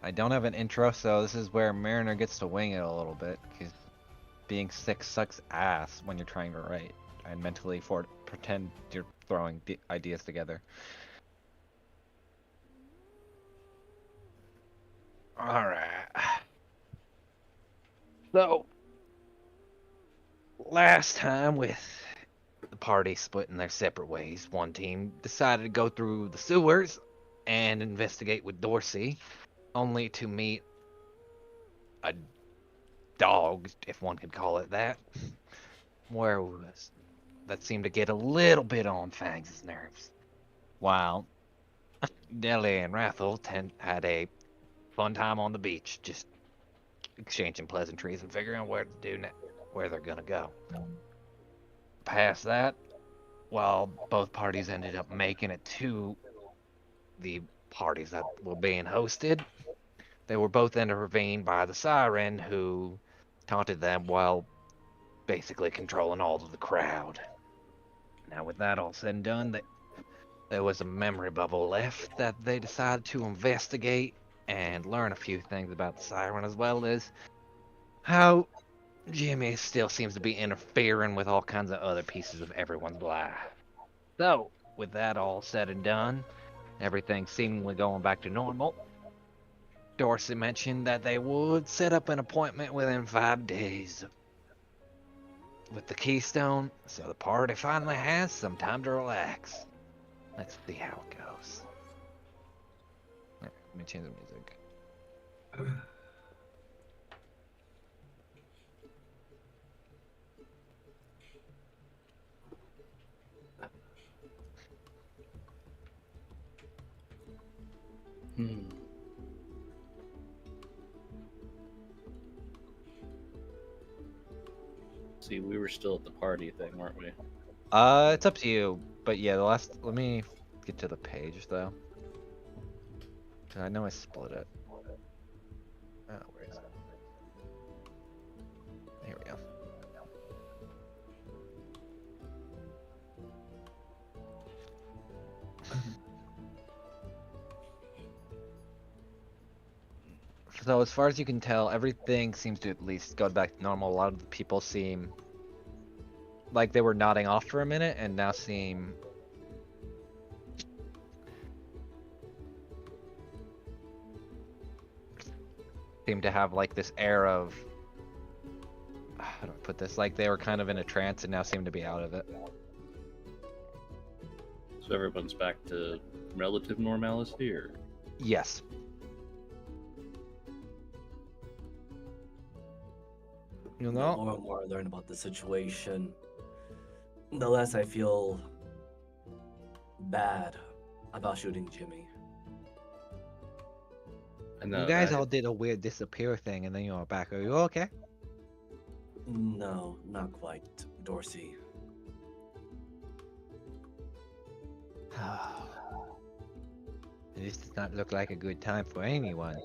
I don't have an intro, so this is where Mariner gets to wing it a little bit, because being sick sucks ass when you're trying to write and mentally pretend you're throwing ideas together. Alright. So, last time with the party splitting their separate ways, one team decided to go through the sewers and investigate with Dorsey, only to meet a dog, if one could call it that, where was that seemed to get a little bit on Fangs' nerves. While Nelly and Rathel had a fun time on the beach, just exchanging pleasantries and figuring out where they're gonna go. Past that, while both parties ended up making it to the parties that were being hosted, they were both intervened by the siren, who taunted them while basically controlling all of the crowd. Now, with that all said and done, there was a memory bubble left that they decided to investigate and learn a few things about the siren, as well as how Jimmy still seems to be interfering with all kinds of other pieces of everyone's life. So, with that all said and done, everything seemingly going back to normal, Dorsey mentioned that they would set up an appointment within 5 days with the Keystone, so the party finally has some time to relax. Let's see how it goes. Let me change the music. See, we were still at the party thing, weren't we? It's up to you, but yeah, let me get to the page though. I know I split it. Oh, where is it? Here we go. So as far as you can tell, everything seems to at least go back to normal. A lot of the people seem like they were nodding off for a minute and now seem to have like this air of, how do I put this, like they were kind of in a trance and now seem to be out of it. So everyone's back to relative normality, or? Yes. You The know? more and more I learn about the situation, the less I feel bad about shooting Jimmy. And You guys all did a weird disappear thing and then you were back. Are you okay? No, not quite, Dorsey. This does not look like a good time for anyone.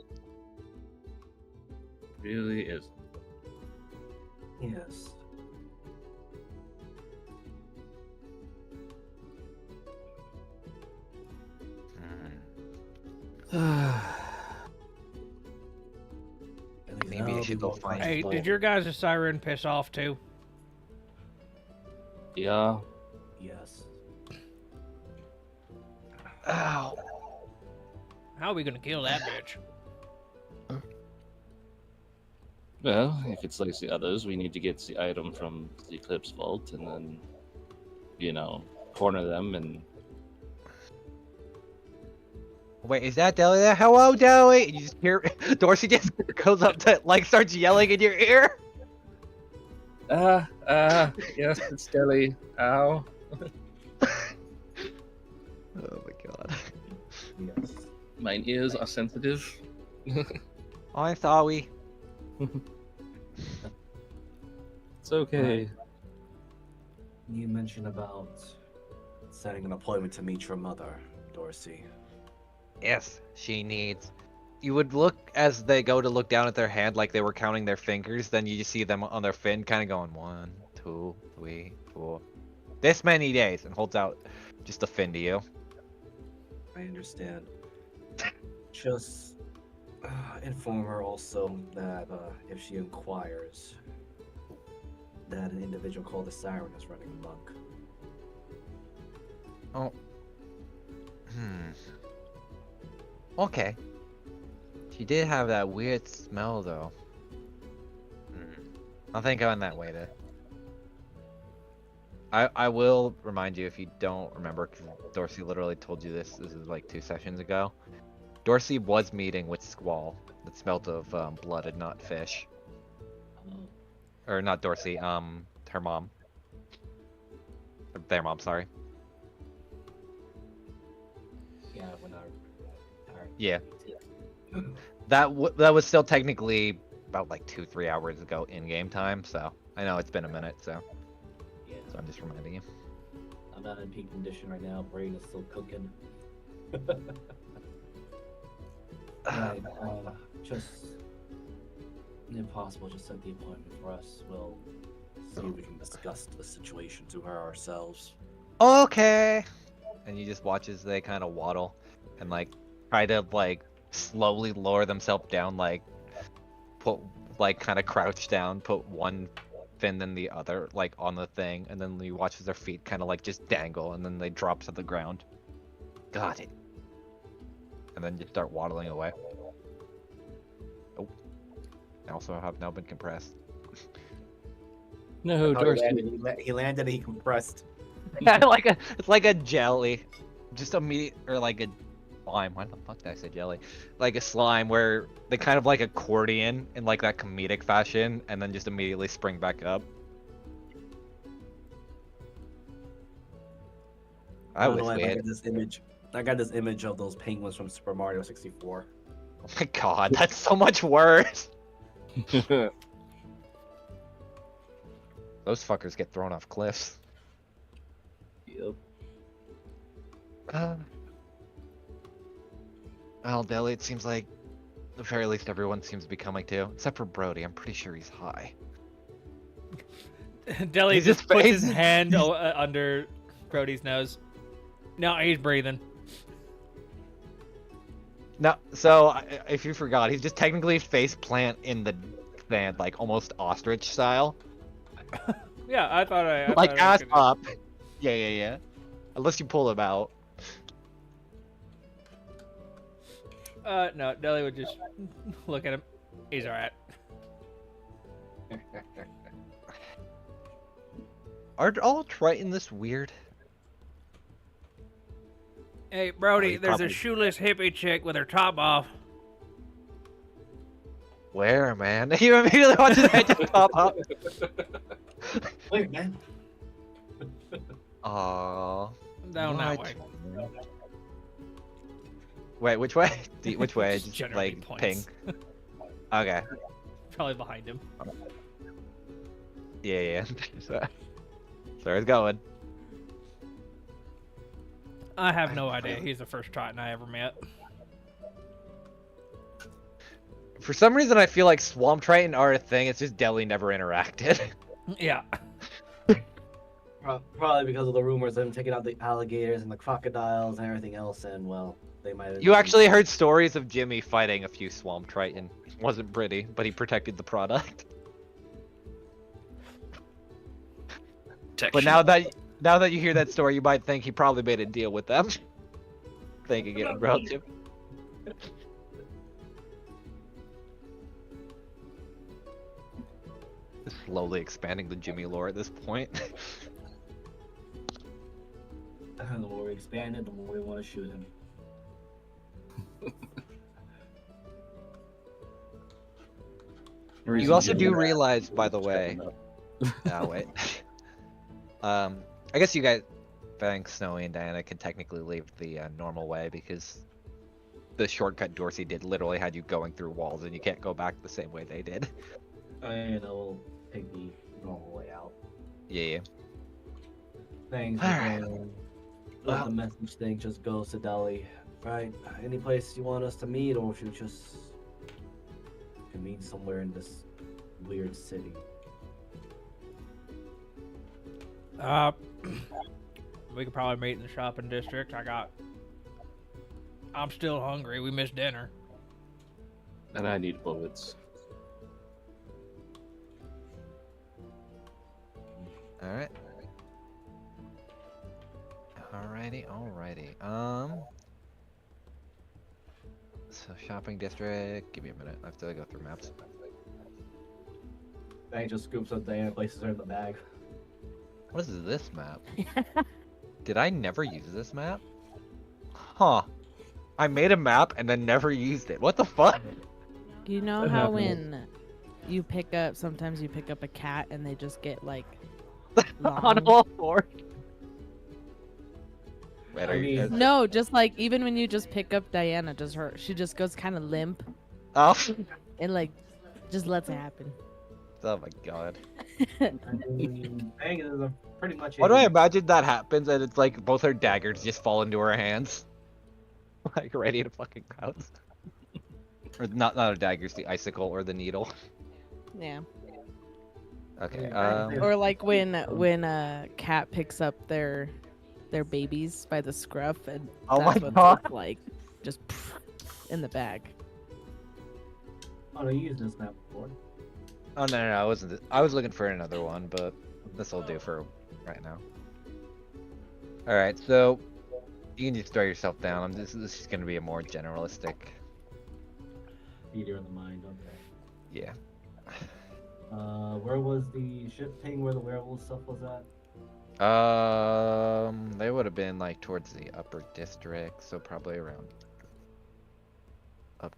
really is. Yes. Maybe I should go find. Hey, did your guys' siren piss off too? Yeah. Yes. Ow. How are we gonna kill that bitch? Well, if it's like the others, we need to get the item from the Eclipse Vault and then, corner them and... Wait, is that Deli there? Hello, Deli! And you just hear Dorsey just goes up to, like, starts yelling in your ear. Yes, it's Deli. Ow. Oh my god. Yes. My ears are sensitive. I'm sorry. It's okay. You mentioned about setting an appointment to meet your mother, Dorsey. Yes, she needs. You would look as they go to look down at their hand like they were counting their fingers, then you just see them on their fin kind of going 1, 2, 3, 4. This many days, and holds out just a fin to you. I understand. Just Inform her also that if she inquires, that an individual called the Siren is running amok. Oh. Okay. She did have that weird smell, though. I'll think on that later. I will remind you if you don't remember, because Dorsey literally told you this. This is like 2 sessions ago. Dorsey was meeting with Squall that smelt of blood and not fish. Or not Dorsey, her mom. Their mom, sorry. Yeah, when our Yeah. That was still technically about like 2-3 hours ago in game time, so I know it's been a minute, so I'm just reminding you. I'm not in peak condition right now. Brain is still cooking. Right, just if possible, just set the appointment for us. We'll see if we can discuss the situation to her ourselves. Okay. And you just watch as they kind of waddle and like try to like slowly lower themselves down, like put like kind of crouch down, put one fin then the other like on the thing, and then you watch as their feet kind of like just dangle and then they drop to the ground. Got it. And then you start waddling away. Oh. I also have now been compressed. No, Dorsey. He landed and he compressed. It's like a jelly. Just immediate, or like a slime. Why the fuck did I say jelly? Like a slime where they kind of like accordion in like that comedic fashion and then just immediately spring back up. I wish we had... I got this image of those penguins from Super Mario 64. Oh my god, that's so much worse. Those fuckers get thrown off cliffs. Yep. Well, Deli, it seems like at the very least everyone seems to be coming to, except for Brody. I'm pretty sure he's high. Deli He's just just puts face- his hand under Brody's nose. No, he's breathing. No, so if you forgot, he's just technically face plant in the sand, like almost ostrich style. Yeah, I thought I Like thought ass I up. Yeah. Unless you pull him out. No, Deli would just look at him. He's alright. Are all Triton this weird? Hey, Brody, he's there's probably- a shoeless hippie chick with her top off. Where, man? You immediately watch his head just pop up. Wait, man. Aww. Down that way. Wait, which way? Which way? Just Just generating like ping. points. Okay. Probably behind him. Yeah. So it's going. I have no idea. He's the first Triton I ever met. For some reason, I feel like Swamp Triton are a thing. It's just Deli never interacted. Yeah. Probably because of the rumors of him taking out the alligators and the crocodiles and everything else, and well, they might have... You actually heard stories of Jimmy fighting a few Swamp Triton. Wasn't pretty, but he protected the product. But now that you hear that story, you might think he probably made a deal with them. Thinking it relative. Slowly expanding the Jimmy lore at this point. The more we expand it, the more we want to shoot him. You also do realize, by the way. Oh wait. I guess you guys, thanks Snowy and Diana, can technically leave the normal way because the shortcut Dorsey did literally had you going through walls, and you can't go back the same way they did. And we'll take the normal way out. Yeah. Thanks. Alright. Let Well- the message thing just goes to Delhi. Right? Any place you want us to meet, or should we just convene somewhere in this weird city? We could probably meet in the shopping district. I'm still hungry. We missed dinner. And I need bullets. Alright. Alrighty. So shopping district. Give me a minute. I have to go through maps. Bang just scoops up Diana, places her in the bag. What is this map? Did I never use this map? Huh. I made a map and then never used it. What the fuck? You know What how happened? when you sometimes you pick up a cat and they just get like On long? all fours. Wait, I are you? mean- No, just like even when you just pick up Diana, she just goes kind of limp Oh. and like just lets it happen. Oh my god. I mean, Bang is a pretty much. Why do I imagine that happens and it's like both her daggers just fall into her hands? Like ready to fucking pounce. Or not her daggers, the icicle or the needle. Yeah. Okay, Or like when a cat picks up their babies by the scruff and Oh that's my what's God. like just in the bag. Oh, no, you used this map before. oh no, I wasn't. I was looking for another one, but this will do for right now. Alright, so you can just throw yourself down. This is going to be a more generalistic. Theater in the mind. Okay. Yeah. Where was the ship thing where the werewolf stuff was at? They would have been like towards the upper district, so probably around up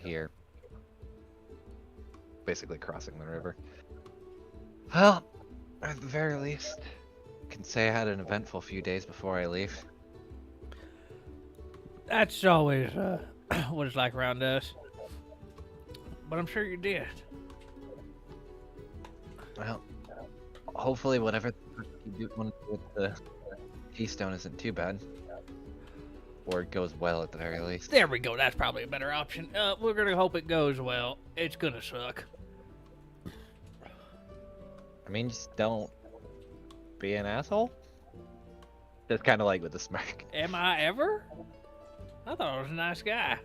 here. Basically crossing the river. Well, at the very least, I can say I had an eventful few days before I leave. That's always what it's like around us. But I'm sure you did. Well, hopefully whatever you want to do with the Keystone isn't too bad. Or it goes well at the very least. There we go. That's probably a better option. We're gonna hope it goes well. It's gonna suck. I mean, just don't be an asshole. Just kind of like with a smirk. Am I ever? I thought I was a nice guy.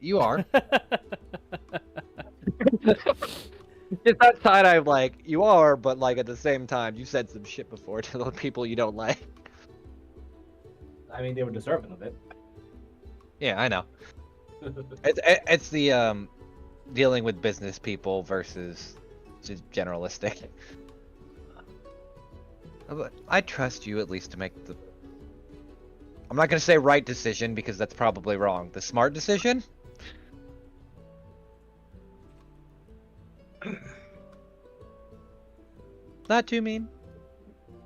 You are. Just outside, I'm like, you are, but like at the same time, you said some shit before to the people you don't like. I mean, they were deserving of it. Yeah, I know. It's the dealing with business people versus just generalistic. But I trust you at least to make the. I'm not gonna say right decision because that's probably wrong. The smart decision. Not too mean.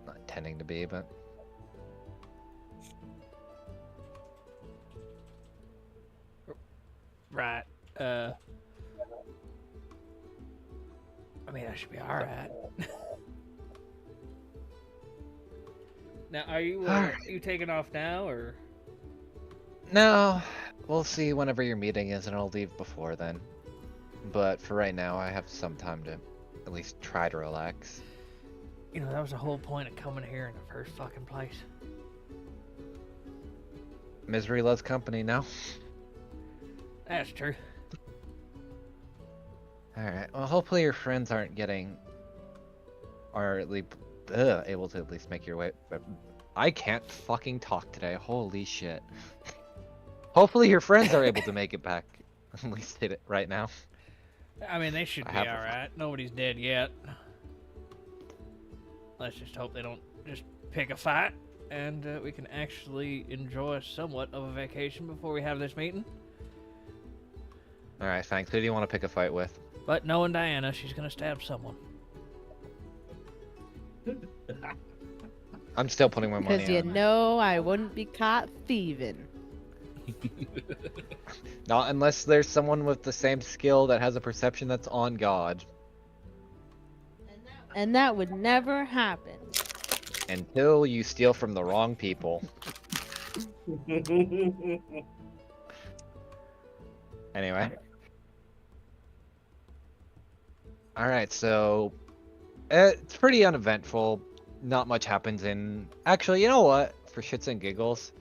Not intending to be, but. Right. I mean, I should be all right. Now, are you taking off now, or? No, we'll see whenever your meeting is, and I'll leave before then. But for right now, I have some time to at least try to relax. You know, that was the whole point of coming here in the first fucking place. Misery loves company now. That's true. Alright, well, hopefully your friends are at least able to at least make your way. But I can't fucking talk today. Holy shit. Hopefully your friends are able to make it back. At least hit it right now. I mean, they should I be have a- alright. Nobody's dead yet. Let's just hope they don't just pick a fight, and we can actually enjoy somewhat of a vacation before we have this meeting. Alright, thanks. Who do you want to pick a fight with? But knowing Diana, she's gonna stab someone. I'm still putting my money Because you on. know I wouldn't be caught thieving. Not unless there's someone with the same skill that has a perception that's on God. And that would never happen. Until you steal from the wrong people. Anyway. Alright, so it's pretty uneventful. Not much happens in. Actually, you know what? For shits and giggles,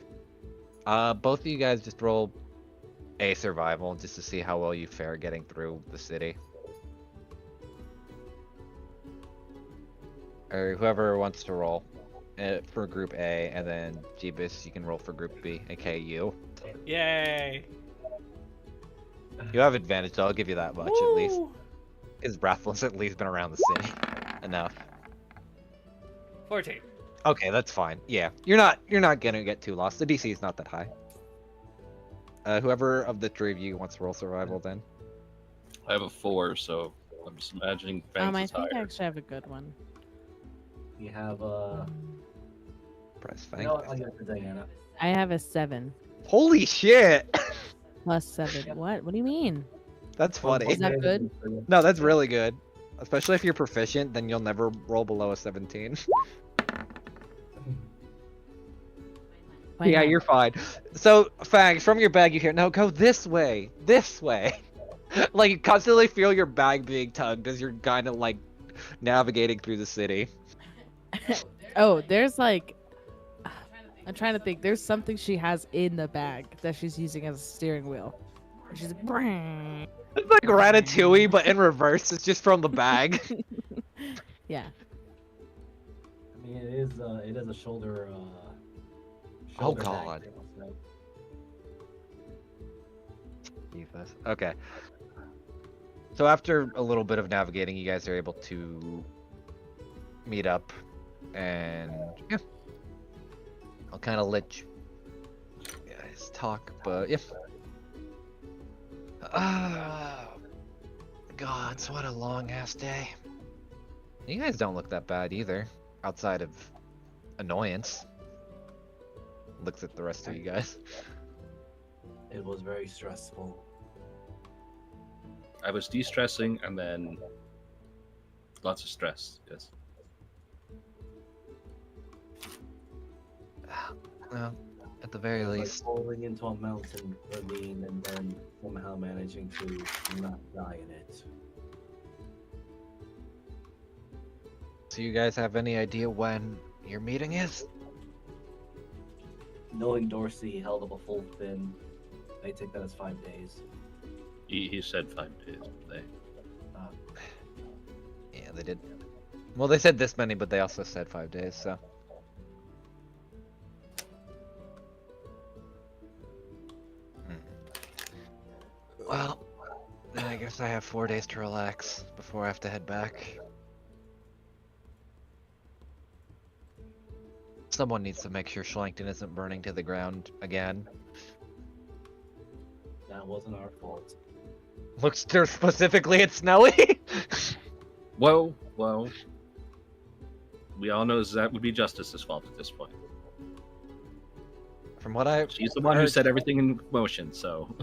both of you guys just roll a survival just to see how well you fare getting through the city. Or whoever wants to roll for group A, and then Jeebus, you can roll for group B, aka you. Yay! You have advantage, so I'll give you that much at least. Woo! His Breathless at least been around the city enough. 14. Okay, that's fine. Yeah, you're not gonna get too lost. The DC is not that high. Whoever of the three of you wants to roll survival, then. I have a 4, so I'm just imagining Fangs I is think I higher. actually have a good one. You have Press you Fang. know what? I'll give it to Diana. I have a 7 Holy shit! plus 7. What? What do you mean? That's funny. Is that good? No, that's really good. Especially if you're proficient, then you'll never roll below a 17. Why Yeah, not? you're fine. So, Fang, from your bag you hear, no, go this way. This way. Like, you constantly feel your bag being tugged as you're kind of, like, navigating through the city. Oh, there's like. I'm trying to think. There's something she has in the bag that she's using as a steering wheel. And she's like, "Brrrr." It's like Ratatouille, but in reverse. It's just from the bag. Yeah. I mean, it is a shoulder. Oh, bag God. thing, so- Jesus. Okay. So after a little bit of navigating, you guys are able to meet up, and yeah, I'll kind of let you guys talk, but yeah. Gods, what a long ass day. You guys don't look that bad either, outside of annoyance. Looks at the rest of you guys. It was very stressful. I was de-stressing and then lots of stress. Yes. Well, at the very It was least, like falling into a mountain ravine and then somehow managing to not die in it. so you guys have any idea when your meeting is? Knowing Dorsey held up a full fin, I take that as 5 days. He said 5 days. Yeah, they did. Well, they said this many, but they also said 5 days, so. Well, then I guess I have 4 days to relax before I have to head back. Someone needs to make sure Schlankton isn't burning to the ground again. That wasn't our fault. Looks specifically at Snowy. Well, we all know that would be Justice's fault at this point. From what I She's the one who heard- set everything in motion, so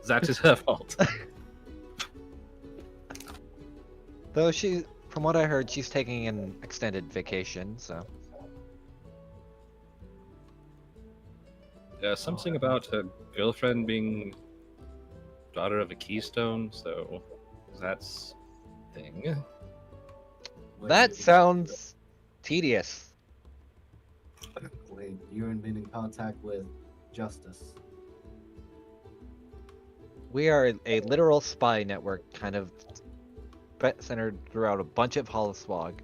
that is her fault. Though from what I heard, she's taking an extended vacation, so. Yeah, something about her girlfriend being daughter of a keystone, so that's a thing. That sounds tedious. Wait, you're in contact with Justice. We are a literal spy network, kind of centered throughout a bunch of Holoswag.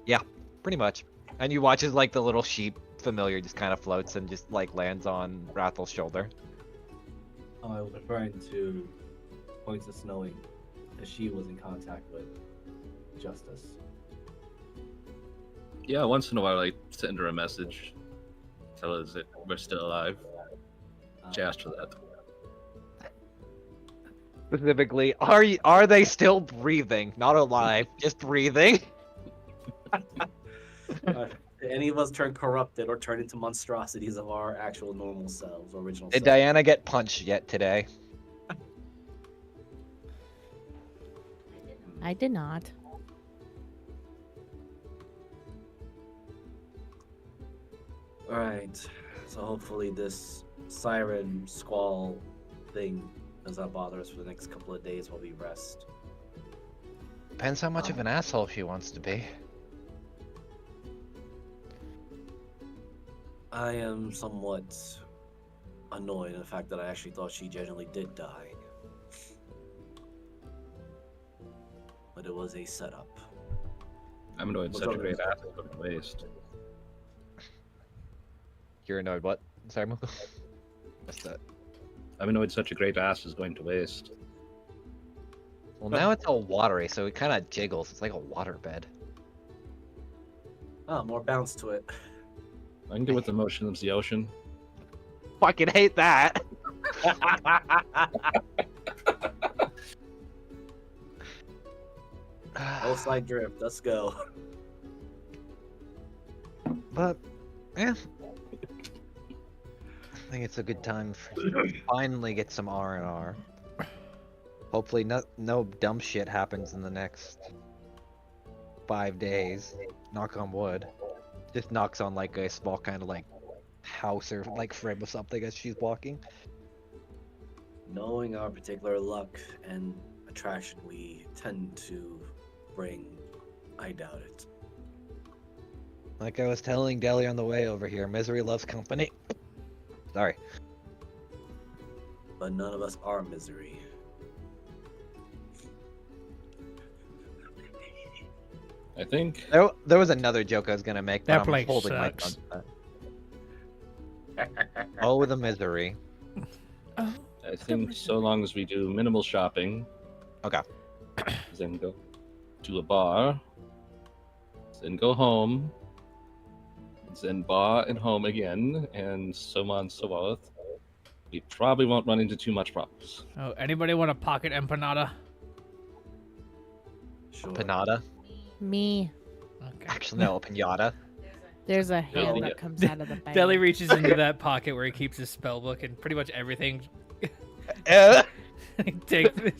Yeah, pretty much. And you watch as like the little sheep familiar just kind of floats and just like lands on Rathel's shoulder. Oh, I was referring to points of Snowy, as she was in contact with Justice. Yeah, once in a while I send her a message, tell her that we're still alive. She asked for that. Specifically, are they still breathing? Not alive, just breathing. Did any of us turn corrupted or turn into monstrosities of our actual normal selves, original Did selves? Diana get punched yet today? I did not. Alright, so hopefully this siren squall thing does not bother us for the next couple of days while we rest. Depends how much of an asshole she wants to be. I am somewhat annoyed at the fact that I actually thought she genuinely did die. But it was a setup. I'm annoyed such a great ass is going to waste. You're annoyed what? Sorry, Moko? What's that? I'm annoyed such a great ass is going to waste. Well, now it's all watery, so it kind of jiggles. It's like a waterbed. Oh, more bounce to it. I can do with the motion of the ocean. Fucking hate that. Full side drift. Let's go. But, yeah. I think it's a good time to finally get some R&R. Hopefully no dumb shit happens in the next 5 days. Knock on wood. Just knocks on like a small kind of like house or like frame or something as she's walking. Knowing our particular luck and attraction we tend to bring, I doubt it. Like I was telling Deli on the way over here, misery loves company. Sorry. But none of us are misery. I think There was another joke I was gonna make, but That I'm place holding sucks. my tongue. Oh, the misery. Oh, I think so long as we do minimal shopping, Okay. then go to a bar, then go home, then bar and home again, and so on and so forth. We probably won't run into too much problems. Oh, anybody want a pocket empanada? Sure. Panada. me. Okay. Actually, no, a pinata. There's a hand yeah. that comes out of the bag. Deli reaches into that pocket where he keeps his spell book and pretty much everything. He takes it.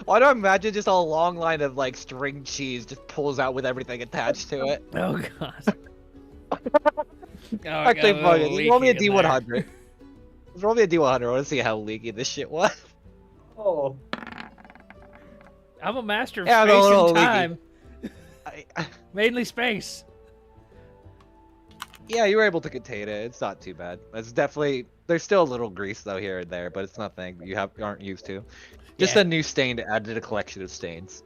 Why do I imagine just a long line of like string cheese just pulls out with everything attached to it? Oh god. Oh, Actually, God, fuck a it. little Just roll me a leaky in there. D100. Just roll me a D100. I want to see how leaky this shit was. Oh. I'm a master of Yeah, I'm a space little and leaky. time. I, Mainly space. yeah, you were able to contain it. It's not too bad. It's definitely there's still a little grease though here and there, but it's nothing you aren't used to. Just Yeah. a new stain to add to the collection of stains.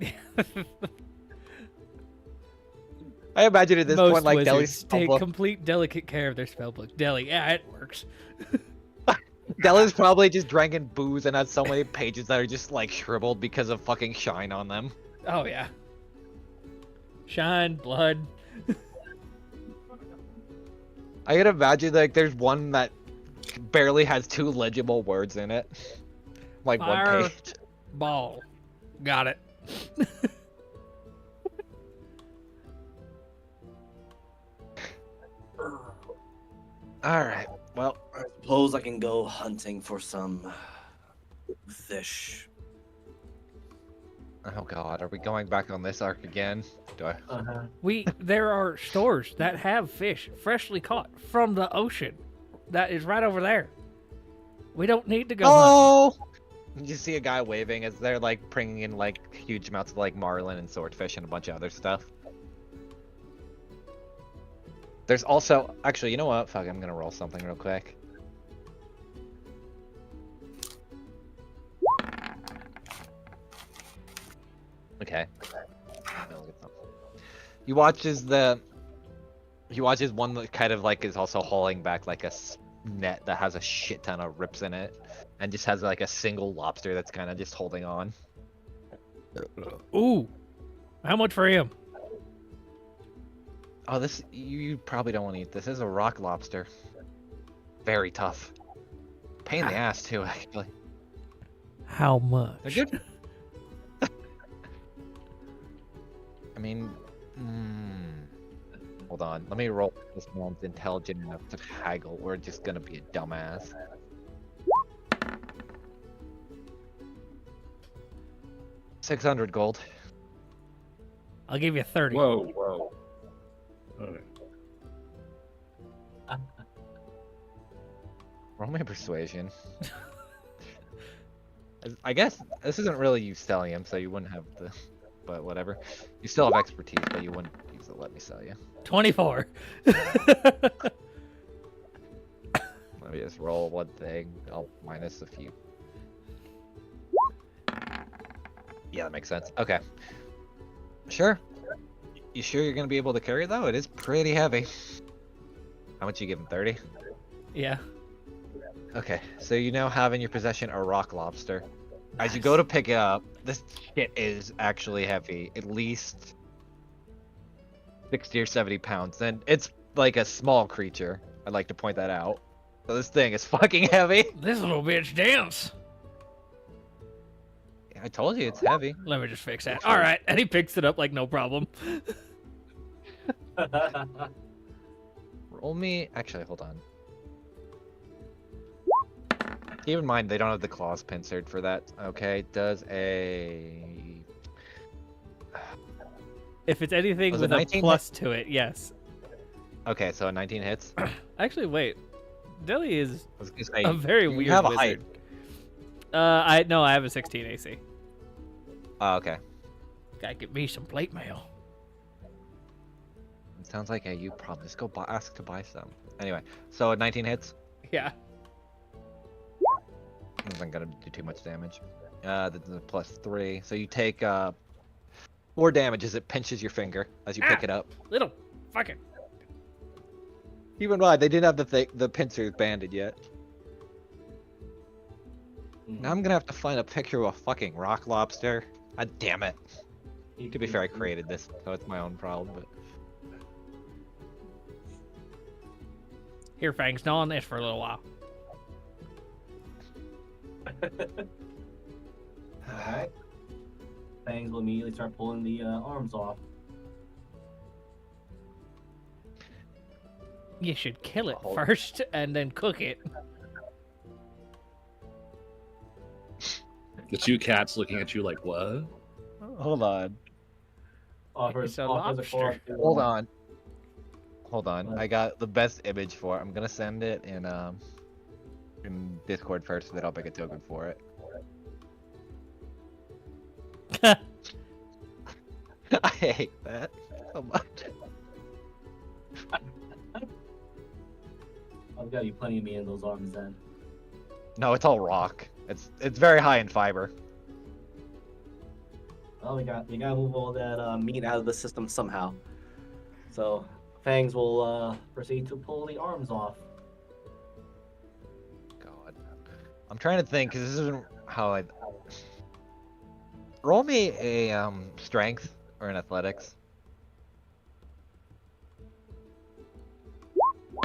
I imagine at this Most point, like wizards Deli's take spellbook. complete delicate care of their spellbook. Deli, yeah, it works. Deli's probably just drinking booze and has so many pages that are just like shriveled because of fucking shine on them. Oh yeah. Shine, blood. I can imagine like there's one that barely has 2 legible words in it. Like Fire. one page. Ball. Got it. Alright, well, I suppose I can go hunting for some fish. oh god, are we going back on this arc again? Do I? There are stores that have fish freshly caught from the ocean. That is right over there. We don't need to go hunting. Oh! You see a guy waving as they're like bringing in like huge amounts of like marlin and swordfish and a bunch of other stuff. There's also, actually, you know what? Fuck, I'm gonna roll something real quick. Okay. You watch as one that kind of like is also hauling back like a net that has a shit ton of rips in it, and just has like a single lobster that's kind of just holding on. Ooh. How much for him? Oh, this you probably don't want to eat this. This is a rock lobster. Very tough. Pain in the ass too, actually. How much? They're good. I mean, hold on. Let me roll if this man's intelligent enough to haggle. We're just gonna be a dumbass. $600 gold. I'll give you 30. Whoa, whoa. Okay. Roll me persuasion. I guess this isn't really you selling him, so you wouldn't have the. But whatever. You still have expertise, but you wouldn't use it. Let me sell you. 24. Let Let me just roll one thing. I'll minus a few. Yeah, that makes sense. Okay. Sure. You sure you're gonna be able to carry it though? It is pretty heavy. How much you give him? 30? Yeah. Okay, so you now have in your possession a rock lobster. As you go to pick it up, this shit is actually heavy. At least 60 or 70 pounds. And it's like a small creature. I'd like to point that out. So this thing is fucking heavy. This little bitch dance. I told you it's heavy. Let me just fix that. All right, and he picks it up like no problem. Roll me. Actually, hold on. Keep in mind they don't have the claws pincered for that. Okay, does a. If it's anything Was with it a 19? plus to it, yes. Okay, so a 19 hits. Actually, wait. Dilly is I was gonna say, a very you weird have a wizard. height. I have a 16 AC. Oh, okay. Gotta get me some plate mail. It sounds like a you problem. Just go ask to buy some. Anyway, so a 19 hits. Yeah. Isn't gonna do too much damage. The +3. So you take 4 damage as it pinches your finger as you pick it up. Little fucking. Keep in mind they didn't have the pincers banded yet. Now I'm gonna have to find a picture of a fucking rock lobster. God damn it. To be fair, I created this, so it's my own problem. But Here, Fangs, gnaw on this for a little while. Alright. Fangs will immediately start pulling the arms off. You should kill it Hold- first and then cook it. The two cats looking at you like, what? hold on, It's a lobster. hold on, hold on. I got the best image for it. I'm gonna send it in Discord first, so that I'll make a token for it. I hate that so much. I've got you plenty of meat in those arms then. No, it's all rock. It's very high in fiber. Well, we gotta move all that meat out of the system somehow. So Fangs will proceed to pull the arms off. God, I'm trying to think because this isn't how I. Roll me a strength or an athletics.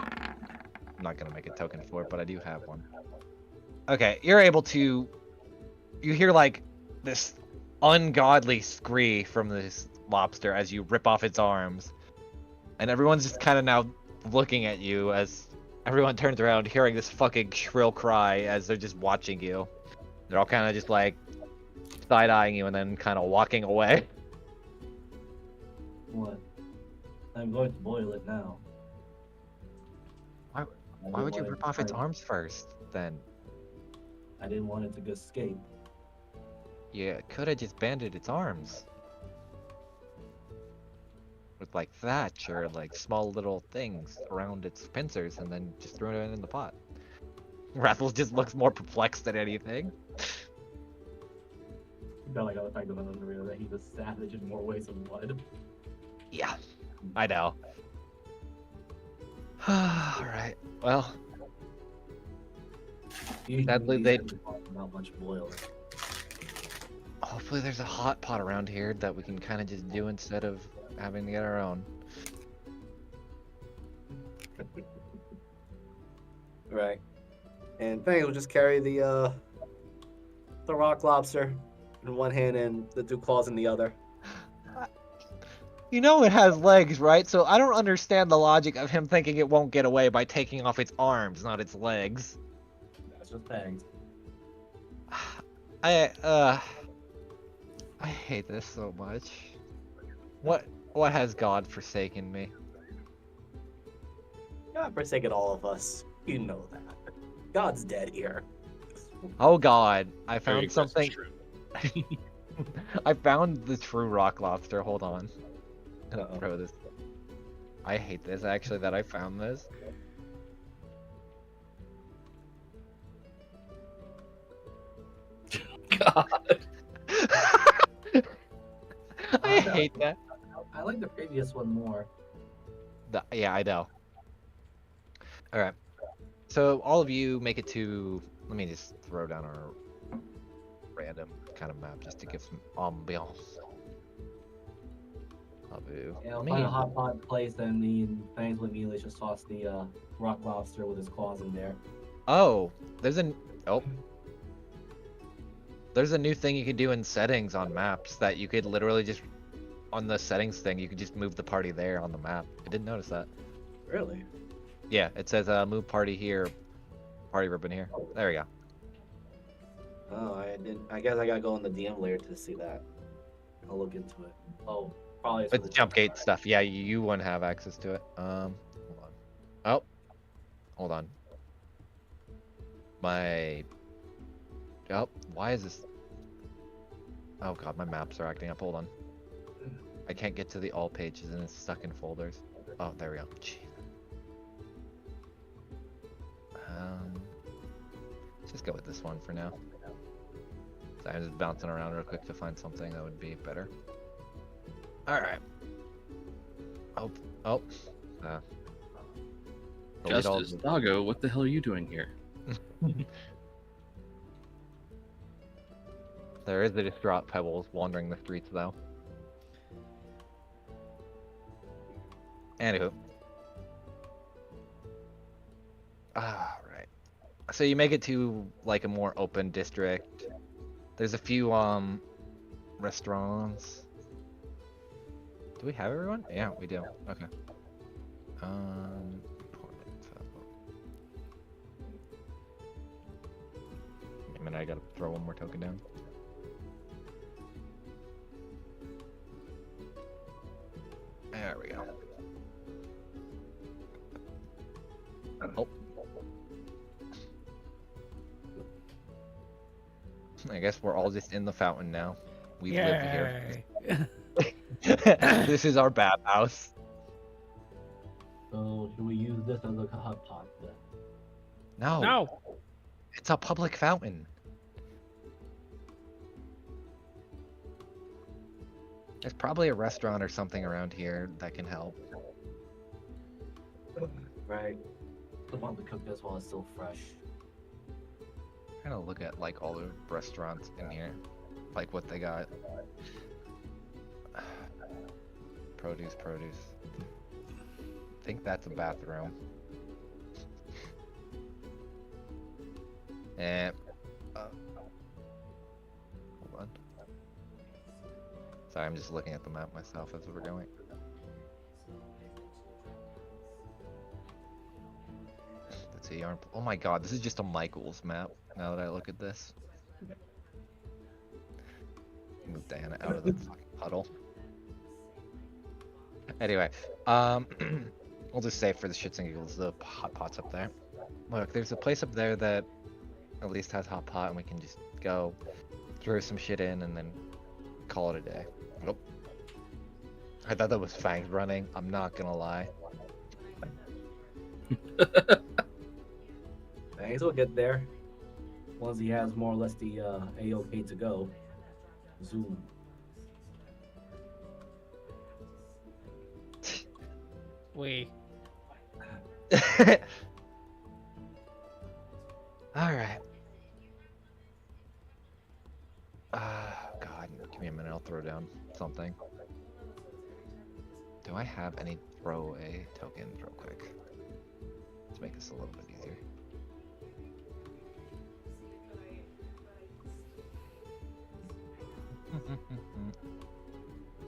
I'm not gonna make a token for it, but I do have one. Okay, you're able to. You hear like this ungodly scree from this lobster as you rip off its arms, and everyone's just kind of now looking at you as everyone turns around, hearing this fucking shrill cry as they're just watching you. They're all kind of just like side-eyeing you and then kind of walking away. What? I'm going to boil it now. Why would you rip off its arms first, then? I didn't want it to escape. You could have just banded its arms. With like thatch or like small little things around its pincers and then just throw it in the pot. Rathles just looks more perplexed than anything. I felt like I was talking about unreal that he's a savage in more ways than one. Yeah, I know. Alright, well, Usually Sadly, these they- guys are not much boiling. hopefully there's a hot pot around here that we can kind of just do instead of having to get our own. Right. And Fangs will just carry the rock lobster in one hand and the two claws in the other. You know it has legs, right? So I don't understand the logic of him thinking it won't get away by taking off its arms, not its legs. That's just Fangs. I hate this so much. What has God forsaken me? God forsaken all of us. You know that. God's dead here. Oh God, I Very found something. aggressive shrew. I found the true rock lobster. Hold on. I'm gonna Uh-oh. throw this. I hate this actually that I found this. God. I hate that. I like the previous one more. Yeah, I know. All right. So all of you make it to. Let me just throw down our random kind of map just to give some ambiance. Abu. Yeah, Let find a me. hot pot place, and the Fangs will immediately just toss the rock lobster with his claws in there. Oh, there's an. Oh. There's a new thing you can do in settings on maps that you could literally just on the settings thing, you could just move the party there on the map. I didn't notice that. Really? Yeah, it says move party here, party ribbon here. There we go. Oh, I didn't. I guess I gotta go in the DM layer to see that. I'll look into it. Oh, probably it's for It's the jump gate stuff. Yeah, you wouldn't have access to it. Hold on. Oh, hold on. My. Oh, why is this? Oh god, my maps are acting up. Hold on. I can't get to the all pages and it's stuck in folders. Oh, there we go. Jeez. Let's just go with this one for now. So I'm just bouncing around real quick to find something that would be better. Alright. Oh. Delete all Justice, the- Dago, what the hell are you doing here? There is a distraught Pebbles wandering the streets though. Anywho. Right. So you make it to like a more open district. There's a few restaurants. Do we have everyone? Yeah, we do. Okay. Wait a minute, I gotta throw one more token down. There we go. Oh. I guess we're all just in the fountain now. We live here. Yay. This is our bathhouse. So should we use this as a hot pot then? No, No. it's a public fountain. There's probably a restaurant or something around here that can help. Right. The one to cook this while it's still fresh. Trying to look at like all the restaurants in here, like what they got. Produce. I think that's a bathroom. And hold on. Sorry, I'm just looking at the map myself as we're going. Let's see. Oh my god, this is just a Michael's map. Now that I look at this. Move Diana out of the fucking puddle. Anyway, we'll just say for the shits and giggles, the hot pot's up there. Look, there's a place up there that at least has hot pot, and we can just go throw some shit in and then call it a day. Nope. I thought that was Fangs running. I'm not gonna lie. Fangs will get there. Once he has more or less the A-OK to go. Zoom. We. Alright. God, give me a minute, I'll throw down something. Do I have any throwaway tokens real quick? Let's make this a little bit easier.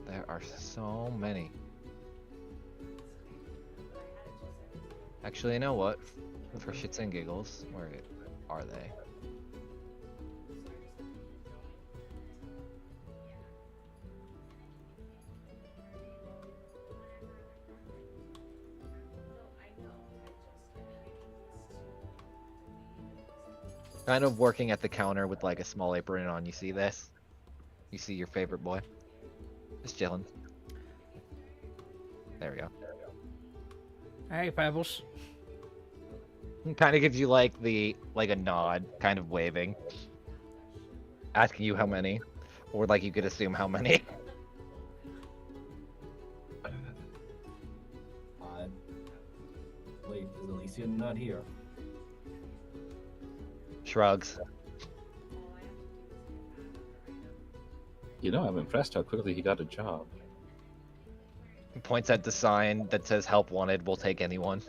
There are so many. Actually, you know what? For shits and giggles, where are they? Kind of working at the counter with like a small apron on. You see this? You see your favorite boy? Just chilling. There we go. Hey, Pebbles. Kind of gives you like a nod, kind of waving. asking you how many, or like you could assume how many. Wait, is Elysian not here? Shrugs. You know, I'm impressed how quickly he got a job. Points at the sign that says "Help Wanted." We'll take anyone.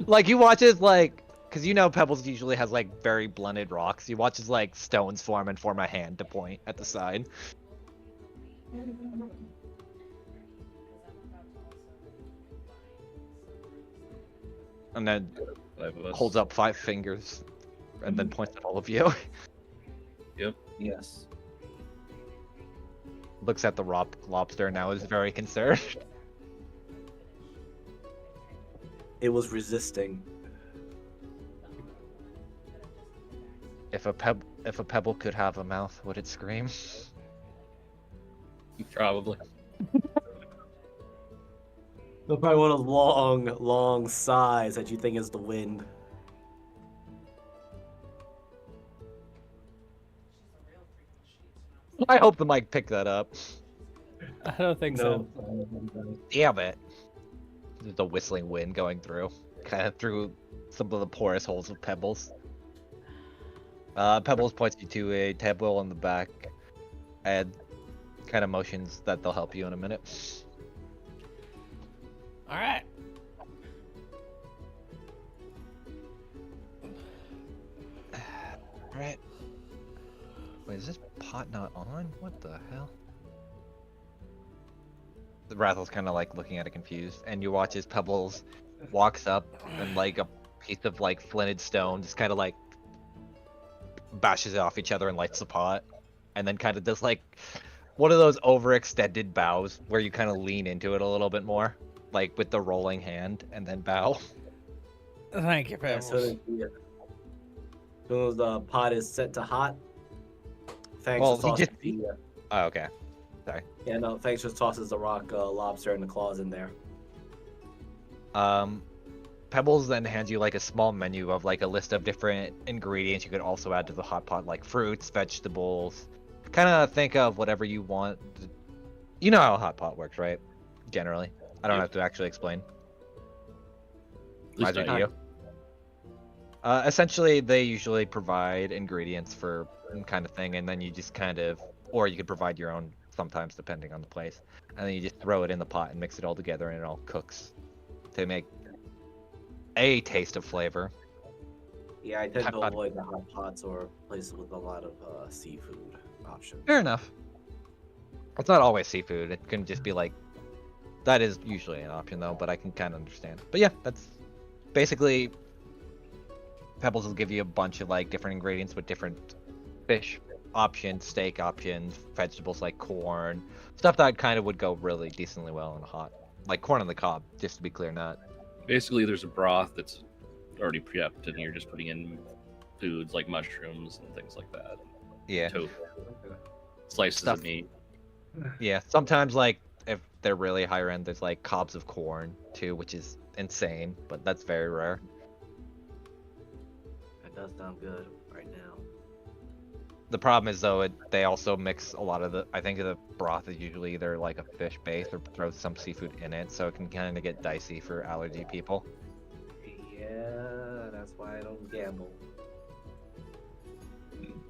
Like you watch as like, cause you know Pebbles usually has like very blunted rocks. You watch as like stones form and form a hand to point at the sign. And then 5 of us. holds up 5 fingers, and then points at all of you. Yep. Yes. Looks at the lobster now is very concerned. It was resisting. If a pebble could have a mouth, would it scream? Probably. They're probably one of those long, long sighs that you think is the wind. I hope the mic picked that up. I don't think so. Damn it. There's a whistling wind going through, kind of through some of the porous holes of Pebbles. Pebbles points you to a table on the back, and kind of motions that they'll help you in a minute. All right. Alright. Wait, is this pot not on? What the hell? The Rathel's kind of like looking at it confused, and you watch as Pebbles walks up and like a piece of like flinted stone just kind of like bashes it off each other and lights the pot, and then kind of does like one of those overextended bows where you kind of lean into it a little bit more, like with the rolling hand, and then bow. Thank you, Yeah, Pebbles. as soon as the pot is set to hot, Fangs Well, just he tosses just- the, Oh, okay. yeah, no, Fangs just tosses the rock lobster and the claws in there. Pebbles then hands you like a small menu of like a list of different ingredients you could also add to the hot pot, like fruits, vegetables. Kind of think of whatever you want. You know how a hot pot works, right? Generally, I don't Yep. have to actually explain. At least Neither I- do you. Essentially, they usually provide ingredients for kind of thing, and then you just kind of, or you could provide your own sometimes, depending on the place, and then you just throw it in the pot and mix it all together, and it all cooks to make a taste of flavor. Yeah, I tend Hot to pot. avoid the hot pots or places with a lot of seafood options. Fair enough. It's not always seafood. It can just be like, that is usually an option though, but I can kind of understand. But yeah, that's basically, Pebbles will give you a bunch of like different ingredients with different fish options, steak options, vegetables like corn, stuff that kind of would go really decently well in a hot, like corn on the cob, just to be clear, not. Basically, there's a broth that's already prepped, and you're just putting in foods like mushrooms and things like that. Yeah. Tofu, slices Stuff. of meat. Yeah, sometimes like if they're really higher end, there's like cobs of corn too, which is insane, but that's very rare. That does sound good right now. The problem is though, they also mix a lot of the. I think the broth is usually either like a fish base or throw some seafood in it, so it can kind of get dicey for allergy people. Yeah, that's why I don't gamble.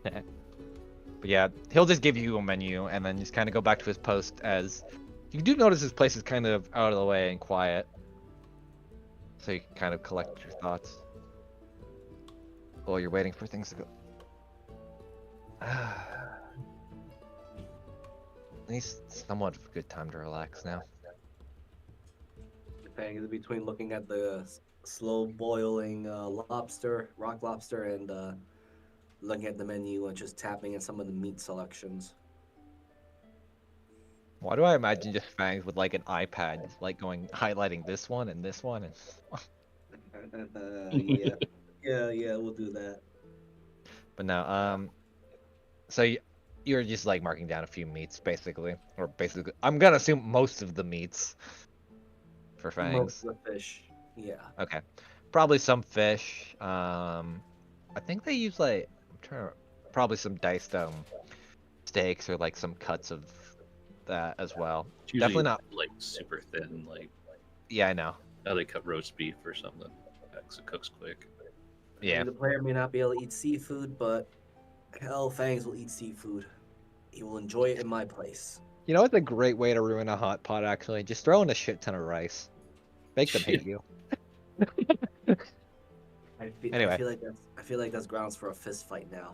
But yeah, he'll just give you a menu and then just kind of go back to his post. As you do notice, his place is kind of out of the way and quiet, so you can kind of collect your thoughts while you're waiting for things to go. At least somewhat of a good time to relax now. Fangs is between looking at the slow boiling rock lobster, and looking at the menu and just tapping at some of the meat selections. Why do I imagine just Fangs with like an iPad, just like going highlighting this one and this one and Yeah, yeah, we'll do that. But no, so you're just like marking down a few meats basically, or basically I'm gonna assume most of the meats for Fangs. Most of the fish, yeah. Okay, probably some fish, a think they use like probably some diced steaks or like some cuts of that as well. It's usually Definitely not. like super thin, like Yeah, I know. how they cut roast beef or something. Because it cooks quick. Yeah. The player may not be able to eat seafood, but hell, Fangs will eat seafood. He will enjoy it in my place. You know what's a great way to ruin a hot pot? Actually, just throw in a shit ton of rice. Make them hate you. Anyway. I feel like that's grounds for a fist fight now.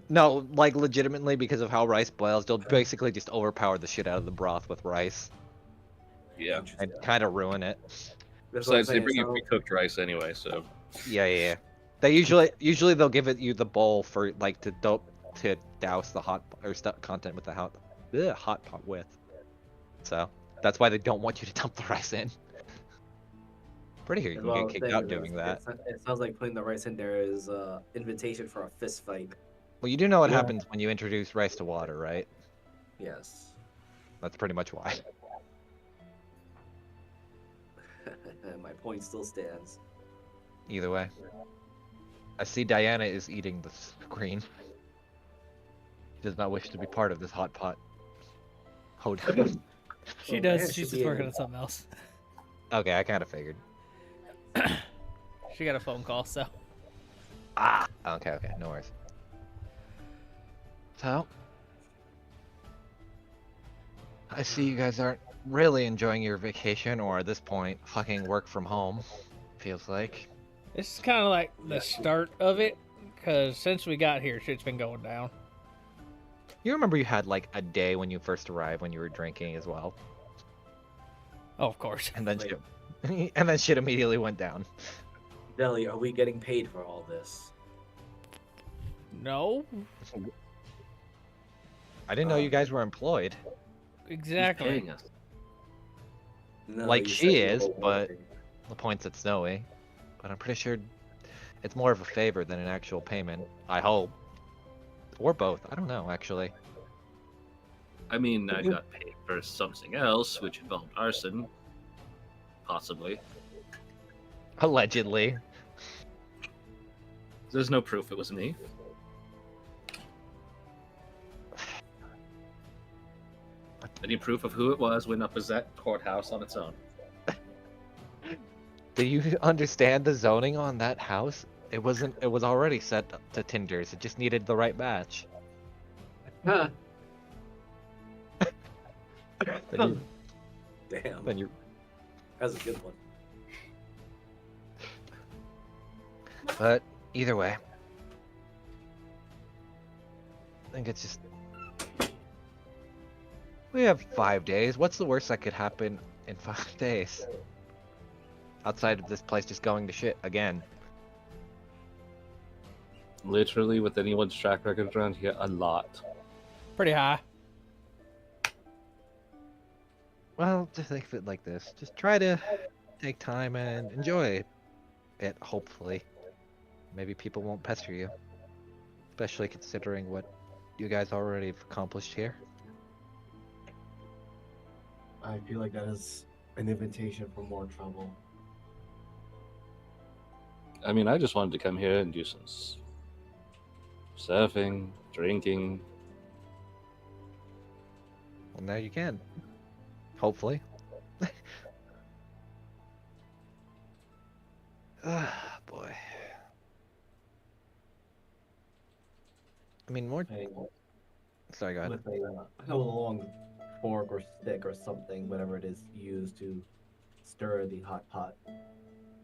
No, like legitimately because of how rice boils, they'll basically just overpower the shit out of the broth with rice Yeah. and kind of ruin it. That's what I'm Besides, they saying, bring you so- pre-cooked rice anyway, so Yeah. They usually they'll give it you the bowl for like to douse the hot or stuff content with the hot pot with. So that's why they don't want you to dump the rice in. Pretty sure you can get kicked out doing that. It sounds like putting the rice in there is invitation for a fist fight. Well, you do know what Yeah. happens when you introduce rice to water, right? Yes. That's pretty much why. My point still stands. Either way. I see Diana is eating the screen. She does not wish to be part of this hot pot. Hold on. She Oh, does. man, She's should just be working in- on something else. Okay, I kind of figured. She got a phone call, so. Ah! Okay, no worries. So, I see you guys aren't really enjoying your vacation, or at this point, fucking work from home. Feels like. This is kind of like the start of it, because since we got here, shit's been going down. You remember you had like a day when you first arrived when you were drinking as well, Oh, of course. and then Wait. shit, and then shit immediately went down. Deli, are we getting paid for all this? No, I didn't know you guys were employed. exactly. paying us. No, Like you she said you is, were but- working. The points at Snowy, but I'm pretty sure it's more of a favor than an actual payment. I hope, or both. I don't know actually. I mean, I got paid for something else, which involved arson. Possibly. Allegedly. There's no proof it was me. Any proof of who it was went up as that courthouse on its own. Do you understand the zoning on that house? It wasn't. It was already set to Tinders. It just needed the right match. Huh. Then Damn, you. that's a good one. But either way, I think it's just. We have 5 days. What's the worst that could happen in 5 days? Outside of this place just going to shit again. Literally, with anyone's track record around here, a lot. Pretty high. Well, just think of it like this. Just try to take time and enjoy it, hopefully. Maybe people won't pester you. Especially considering what you guys already have accomplished here. I feel like that is an invitation for more trouble. I mean, I just wanted to come here and do some surfing, drinking. Well, now you can. Hopefully. Ah, boy. I mean, more. Hey, Sorry, go ahead. with a long fork or stick or something, whatever it is used to stir the hot pot.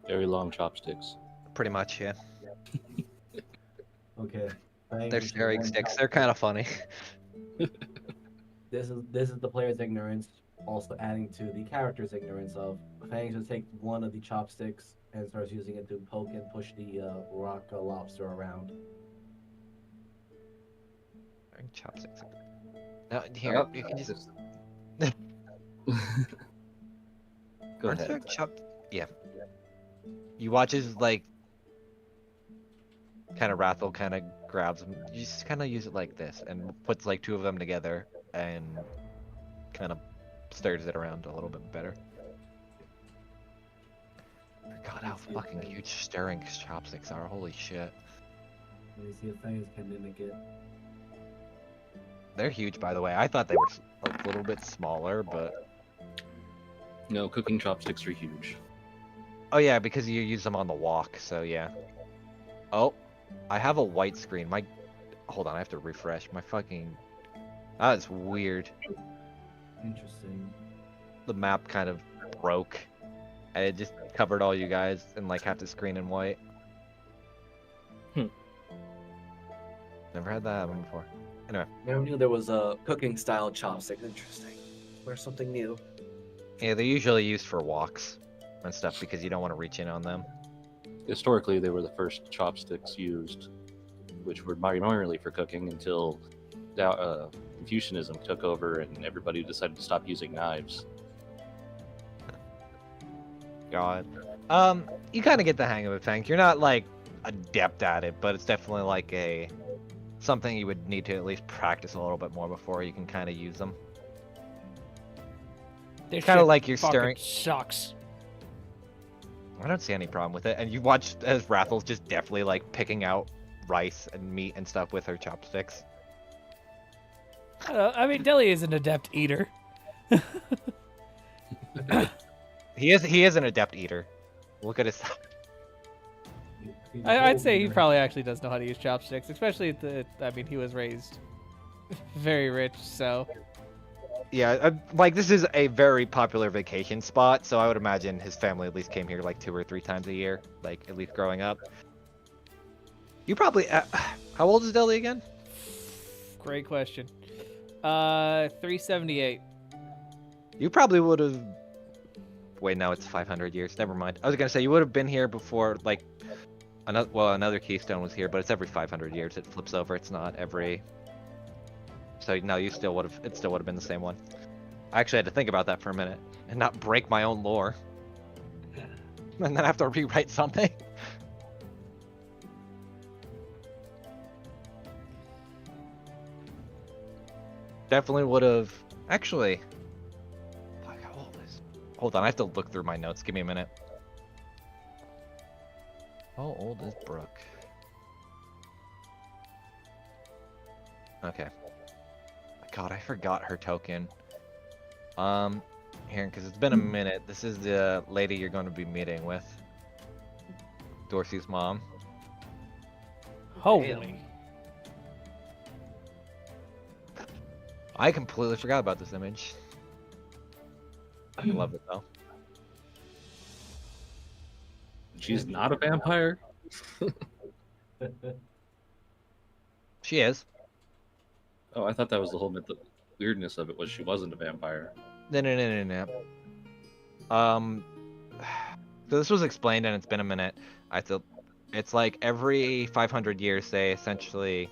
Very long chopsticks. Pretty much, yeah. Okay. They're thanks. stirring sticks. They're kind of funny. This is the player's ignorance, also adding to the character's ignorance of Fangs just takes one of the chopsticks and starts using it to poke and push the rock lobster around. Chopsticks. No, here, Oh, you can just. Go Aren't there ahead. Yeah. You watch as like kind of Rathel kind of grabs them. You just kind of use it like this and puts like two of them together and kind of stirs it around a little bit better. God, forgot how fucking huge stirring chopsticks are. Holy shit. Let me see if things can mimic it. They're huge, by the way. I thought they were a little bit smaller, but No, cooking chopsticks are huge. oh yeah, because you use them on the walk. So yeah. Oh, I have a white screen. Hold on, I have to refresh. My fucking that's weird. Interesting. The map kind of broke. And it just covered all you guys and like half the screen in white. Never had that happen before. Anyway. Never knew there was a cooking style chopstick. Interesting. Learn something new. Yeah, they're usually used for walks and stuff because you don't want to reach in on them. Historically, they were the first chopsticks used, which were primarily for cooking until Confucianism took over and everybody decided to stop using knives. God. You kind of get the hang of it, Tank. You're not like adept at it, but it's definitely like something you would need to at least practice a little bit more before you can kind of use them. This Kind of shit like you're fucking stirring. sucks. I don't see any problem with it. And you watch as Rathel's just definitely like picking out rice and meat and stuff with her chopsticks. I don't know. I mean, Deli is an adept eater. He is an adept eater. Look at his. I'd say he probably actually does know how to use chopsticks, especially I mean, he was raised very rich, so. Yeah, like this is a very popular vacation spot, so I would imagine his family at least came here like 2 or 3 times a year, like at least growing up. You probably, how old is Deli again? Great question. 378. You probably would have. Wait, no, it's 500 years. Never mind. I was gonna say you would have been here before, like, another keystone was here, but it's every 500 years it flips over. It's not every. So no, you still would have. It still would have been the same one. I actually had to think about that for a minute and not break my own lore, and then have to rewrite something. Definitely would have. Actually, fuck, how old is? Hold on, I have to look through my notes. Give me a minute. How old is Brooke? Okay. God, I forgot her token. Here, because it's been a minute. This is the lady you're going to be meeting with. Dorsey's mom. Holy. I completely forgot about this image. I love it though. She's not a vampire? She is. Oh, I thought that was the whole the weirdness of it was she wasn't a vampire. No. So this was explained and it's been a minute. It's like every 500 years they essentially,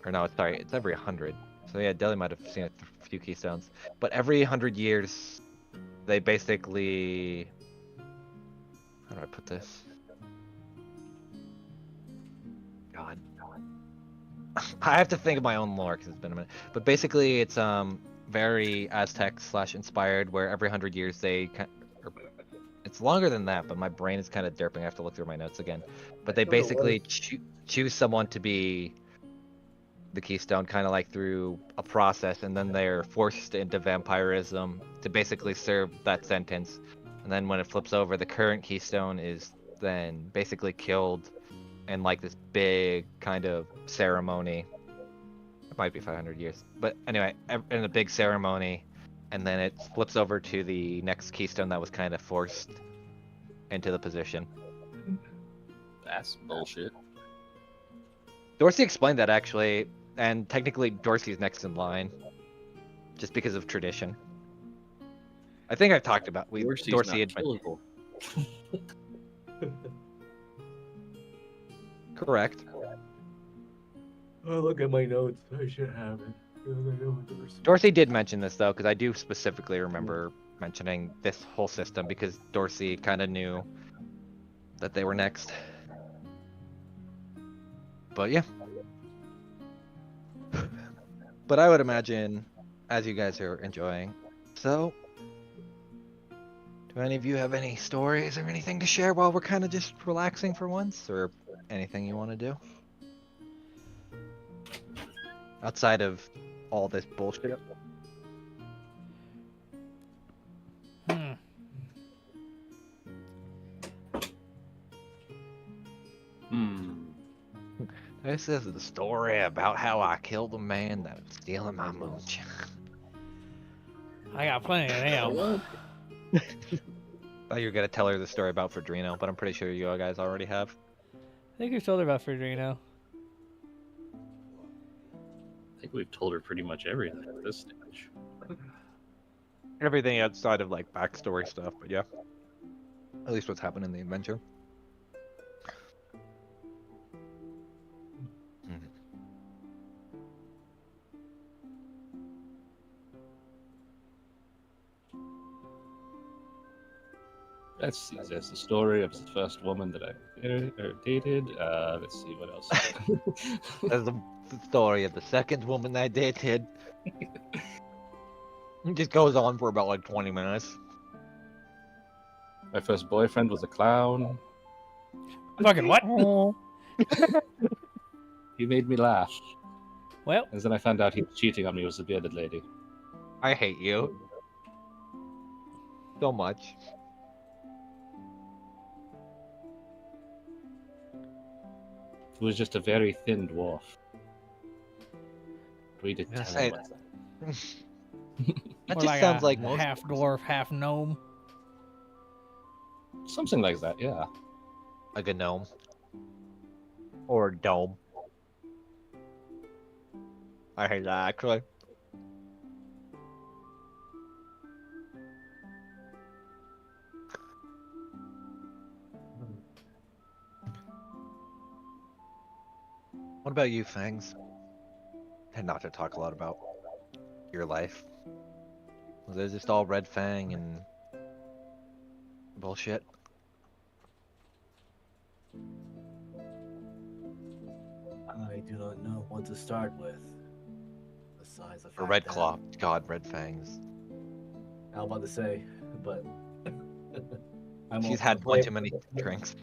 or no, sorry, it's every 100. So yeah, Deli might have seen a few keystones, but every 100 years they basically, how do I put this? God. I have to think of my own lore because it's been a minute. But basically, it's very Aztec/inspired, where every 100 years it's longer than that, but my brain is kind of derping. I have to look through my notes again. But they basically choose someone to be the keystone, kind of like through a process, and then they're forced into vampirism to basically serve that sentence. And then when it flips over, the current keystone is then basically killed in like this big kind of ceremony. It might be 500 years, but anyway, in a big ceremony, and then it flips over to the next keystone that was kind of forced into the position. That's bullshit. Dorsey explained that actually, and technically Dorsey's next in line, just because of tradition. I think I've talked about Dorsey had killable. Correct. Oh, look at my notes. I should have it. Dorsey did mention this though, because I do specifically remember mentioning this whole system because Dorsey kind of knew that they were next. But yeah. But I would imagine, as you guys are enjoying, so Do any of you have any stories or anything to share while we're kind of just relaxing for once, or anything you want to do outside of all this bullshit? Hmm. This is the story about how I killed a man that was stealing my mooch. I got plenty of them. Thought you were gonna tell her the story about Ferdrino, but I'm pretty sure you guys already have. I think you told her about Ferdrino. I think we've told her pretty much everything at this stage. Everything outside of like backstory stuff, but yeah. At least what's happened in the adventure. Mhm. Let's see. There's the story of the first woman that I dated. Let's see what else. That's the story of the second woman I dated. It just goes on for about like 20 minutes. My first boyfriend was a clown. Fucking what? He made me laugh. Well, And then I found out he was cheating on me with a bearded lady. I hate you so much. He was just a very thin dwarf. We did Yeah, tell say him what That more just like sounds a like most. half dwarf, half gnome. something like that, yeah. Like a gnome. Or a dome. I hate that actually. What about you, Fangs? Tend not to talk a lot about your life. Was it just all Red Fang and bullshit? I do not know what to start with. Besides the Or fact Red that Claw? God, Red Fangs. I was about to say, but I'm She's also had the one player. too many drinks.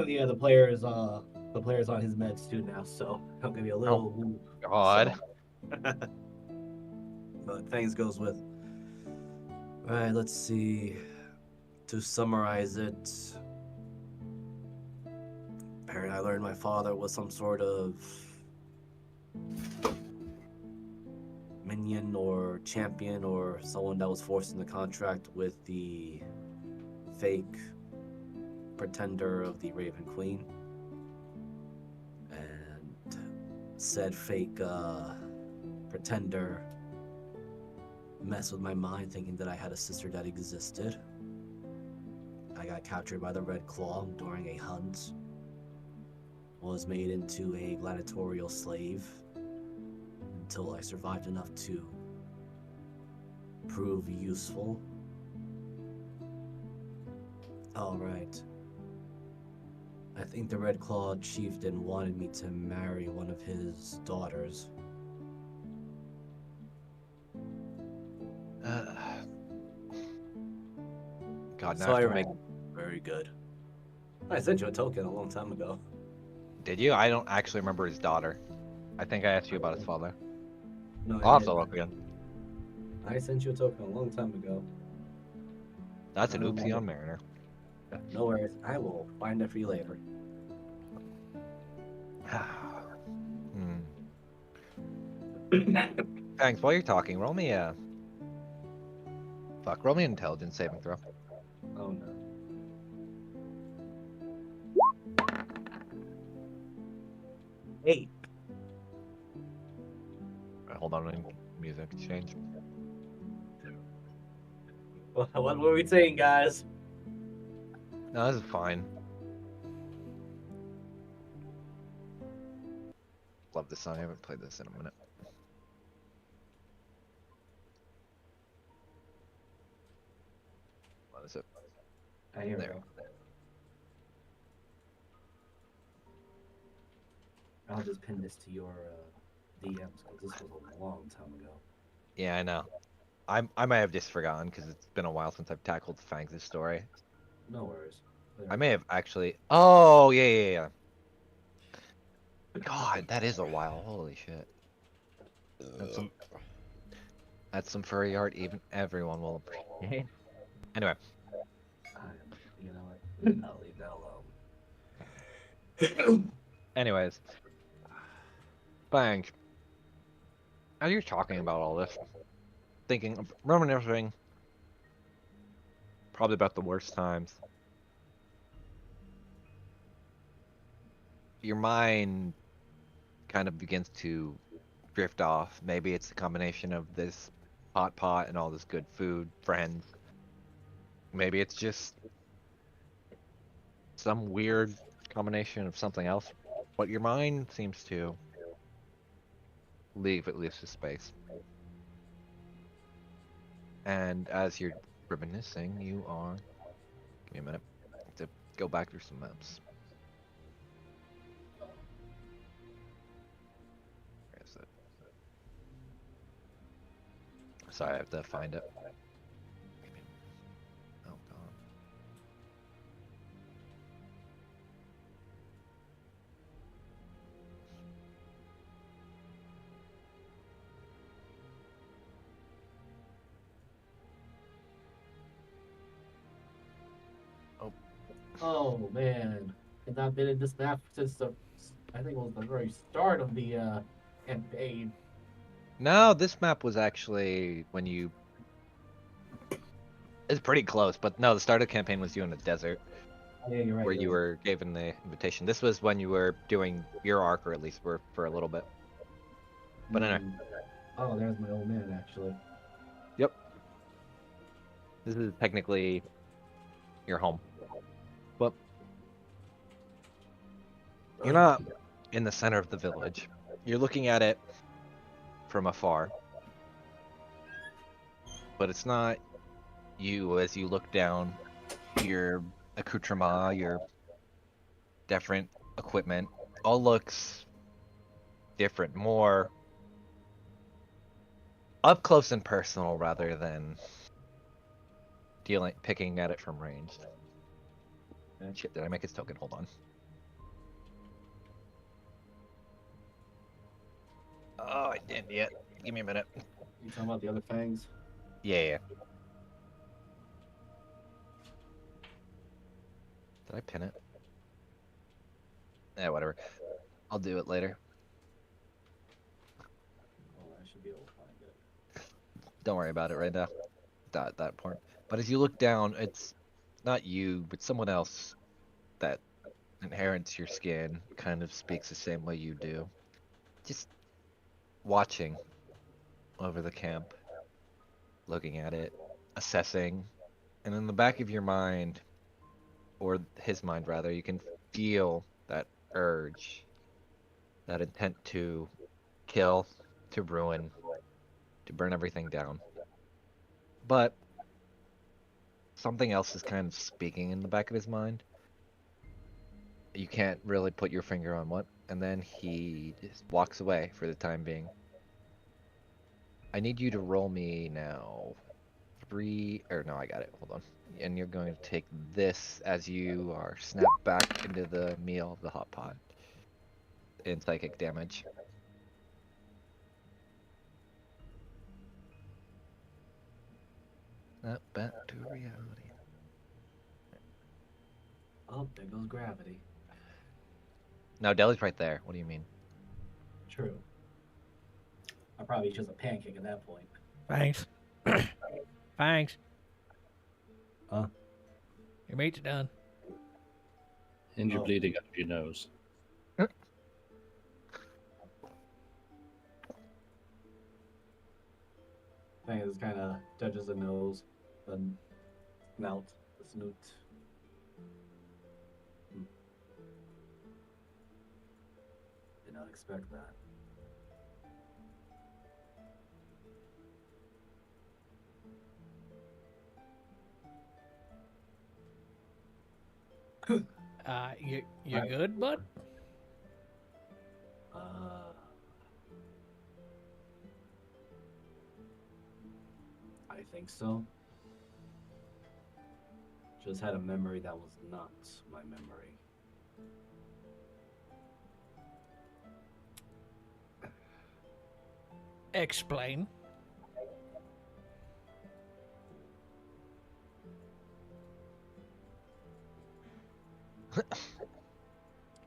Yeah, the player's on his meds too now, so I'm gonna be a little. God. But things goes with. All right, let's see. To summarize it, apparently I learned my father was some sort of minion or champion or someone that was forced into contract with the fake pretender of the Raven Queen. And said fake pretender messed with my mind thinking that I had a sister that existed. I got captured by the Red Claw during a hunt. Was made into a gladiatorial slave until I survived enough to prove useful. Alright. I think the Red Claw chieftain wanted me to marry one of his daughters. God, now So I I have to make. ran. Very good. I sent you a token a long time ago. Did you? I don't actually remember his daughter. I think I asked you about his father. No, I'll have to look again. I sent you a token a long time ago. That's an oopsie on Mariner. No worries. I will find it for you later. Thanks. While you're talking, roll me a. Roll me an intelligence saving throw. Oh no. Eight. Hold on, music change. What were we saying, guys? No, this is fine. Love this song. I haven't played this in a minute. What is it? I hear There. it. I'll just pin this to your DMs because this was a long time ago. Yeah, I know. I may have just forgotten because it's been a while since I've tackled Fangs' story. No worries. I may have actually. Oh yeah. God, that is a while. Holy shit. That's some furry art. Even everyone will appreciate. Anyway, You know what? I'll leave that alone. anyways, Fangs. As you're talking about all this, thinking, reminiscing, probably about the worst times. Your mind kind of begins to drift off. Maybe it's a combination of this hot pot and all this good food, friends. Maybe it's just some weird combination of something else. But your mind seems to leave at least a space. And as you're reminiscing, you are. Give me a minute to go back through some maps. Where is it? Sorry, I have to find it. Oh god. Oh man, I've not been in this map since I think it was the very start of the campaign. No, this map was actually when you. It's pretty close, but no, the start of the campaign was you in the desert Oh, yeah, you're right. where you were given the invitation. This was when you were doing your arc, or at least were for a little bit. But anyway. Oh, there's my old man actually. Yep. This is technically your home. But you're not in the center of the village. You're looking at it from afar. But it's not you as you look down your accoutrement, your different equipment. All looks different, more up close and personal rather than picking at it from range. Shit, did I make his token? Hold on. Oh, I didn't yet. Give me a minute. You talking about the other fangs? Yeah. Did I pin it? Yeah, whatever. I'll do it later. Oh, I should be able to find it. Don't worry about it right now. That point. But as you look down, it's not you, but someone else that inherits your skin, kind of speaks the same way you do. Just watching over the camp, looking at it, assessing, and in the back of your mind, or his mind rather, you can feel that urge, that intent to kill, to ruin, to burn everything down. But something else is kind of speaking in the back of his mind. You can't really put your finger on what, and then he just walks away for the time being. I need you to roll me now. I got it. Hold on. And you're going to take this as you are snapped back into the meal of the hot pot in psychic damage. Snap back to reality. Oh, there goes gravity. No, Deli's right there. What do you mean? True. I probably chose a pancake at that point. Thanks. Thanks. Huh? Your meat's done. And you're Oh. bleeding out of your nose. Thing is, kind of touches the nose, then mouth, the snoot. Did not expect that. You good, bud? I think so. Just had a memory that was not my memory. Explain.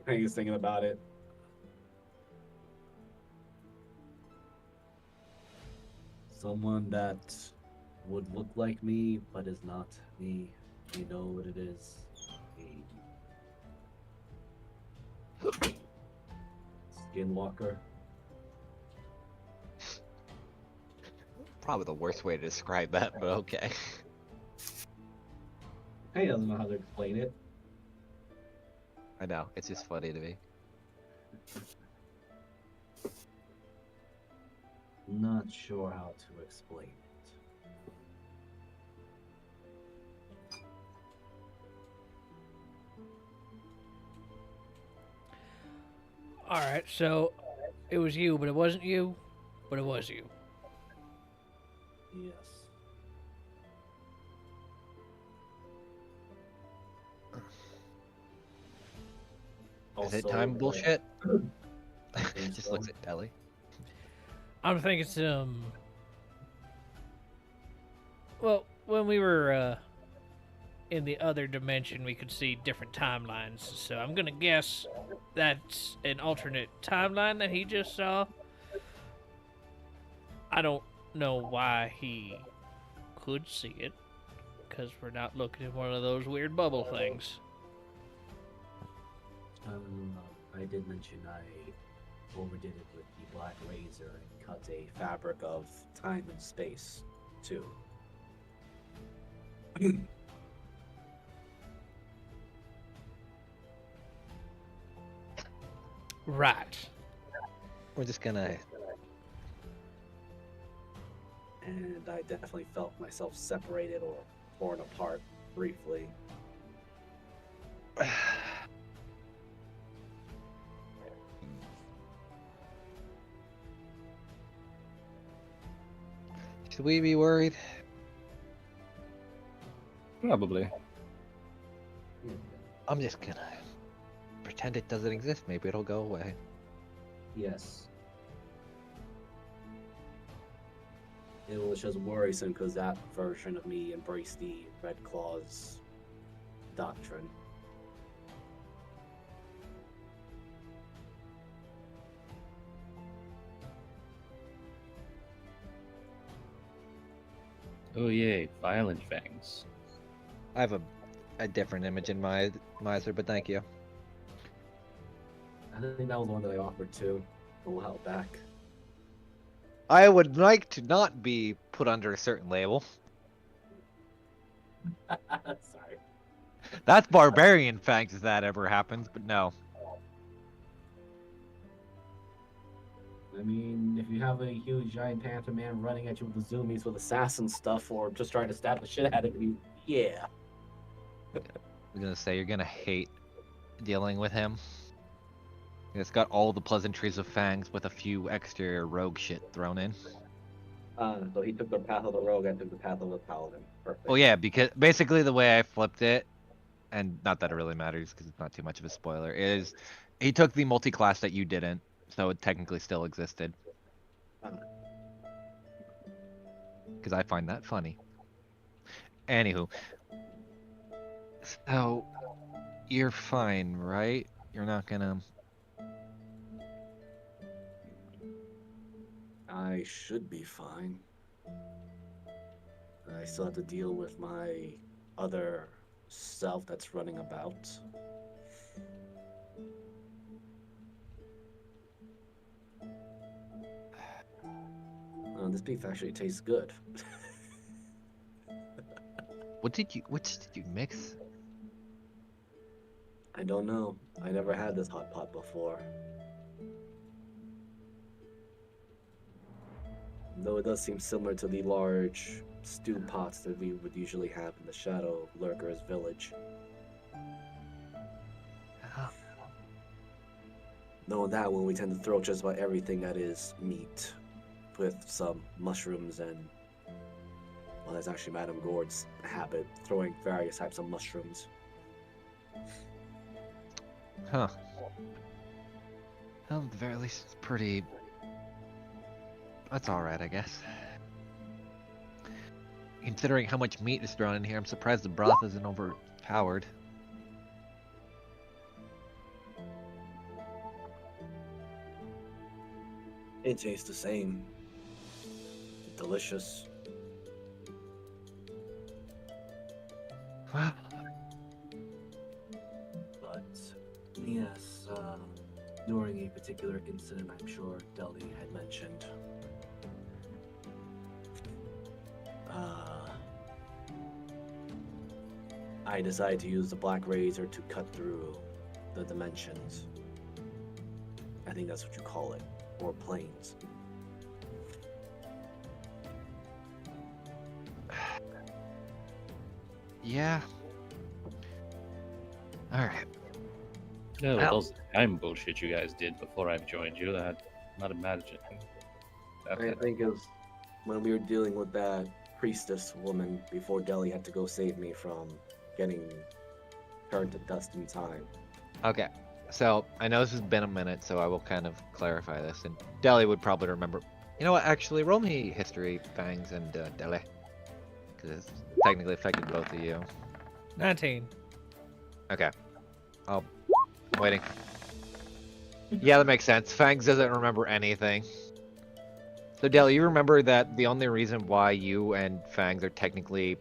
I was thinking about it. Someone that would look like me, but is not me. You know what it is. A skinwalker. Probably the worst way to describe that, but okay. He doesn't know how to explain it. I know, it's just funny to me. Not sure how to explain it. All right, so it was you, but it wasn't you, but it was you. Yes. Is it Also, time bullshit? think Just so. looks at Telly. I'm thinking well, when we were in the other dimension, we could see different timelines. So I'm gonna guess that's an alternate timeline that he just saw. I don't know why he could see it, because we're not looking at one of those weird bubble things. I did mention I overdid it with the black razor and cut a fabric of time and space, too. Right. We're just gonna. And I definitely felt myself separated or torn apart briefly. Should we be worried? Probably. I'm just gonna pretend it doesn't exist. Maybe it'll go away. Yes. It was just worrisome because that version of me embraced the Red Claws doctrine. Oh yay, violent fangs. I have a different image in my miser, but thank you. I think that was the one that I offered too a while back. I would like to not be put under a certain label. Sorry. That's barbarian fangs if that ever happens, but no. I mean, if you have a huge giant panther man running at you with the zoomies with assassin stuff or just trying to stab the shit out of you, yeah. I'm gonna say you're gonna hate dealing with him. It's got all the pleasantries of fangs with a few extra rogue shit thrown in. So he took the path of the rogue, I took the path of the paladin. Perfect. Oh yeah, because basically the way I flipped it, and not that it really matters because it's not too much of a spoiler, is he took the multi-class that you didn't, so it technically still existed. Because I find that funny. Anywho. So, you're fine, right? You're not gonna... I should be fine. I still have to deal with my other self that's running about. This beef actually tastes good. Which did you mix? I don't know. I never had this hot pot before. Though it does seem similar to the large stew pots that we would usually have in the Shadow Lurker's village. Knowing that one, we tend to throw just about everything that is meat, with some mushrooms and Well, that's actually Madame Gord's habit, throwing various types of mushrooms. Huh. Well, at the very least, it's pretty... That's alright, I guess. Considering how much meat is thrown in here, I'm surprised the broth isn't overpowered. It tastes the same. Delicious. Well, But yes, during a particular incident, I'm sure Deli had mentioned, I decided to use the black razor to cut through the dimensions. I think that's what you call it, or planes. yeah. Alright. No, Well- those time bullshit you guys did before I joined you, that not imagining. I think of when we were dealing with that priestess woman before Deli had to go save me from getting turned to dust in time. Okay. So, I know this has been a minute, so I will kind of clarify this. And Deli would probably remember. You know what? Actually, roll me history, Fangs and Deli. Because it's technically affected both of you. 19. Okay. I'm waiting. Yeah, that makes sense. Fangs doesn't remember anything. So, Deli, you remember that the only reason why you and Fangs are technically...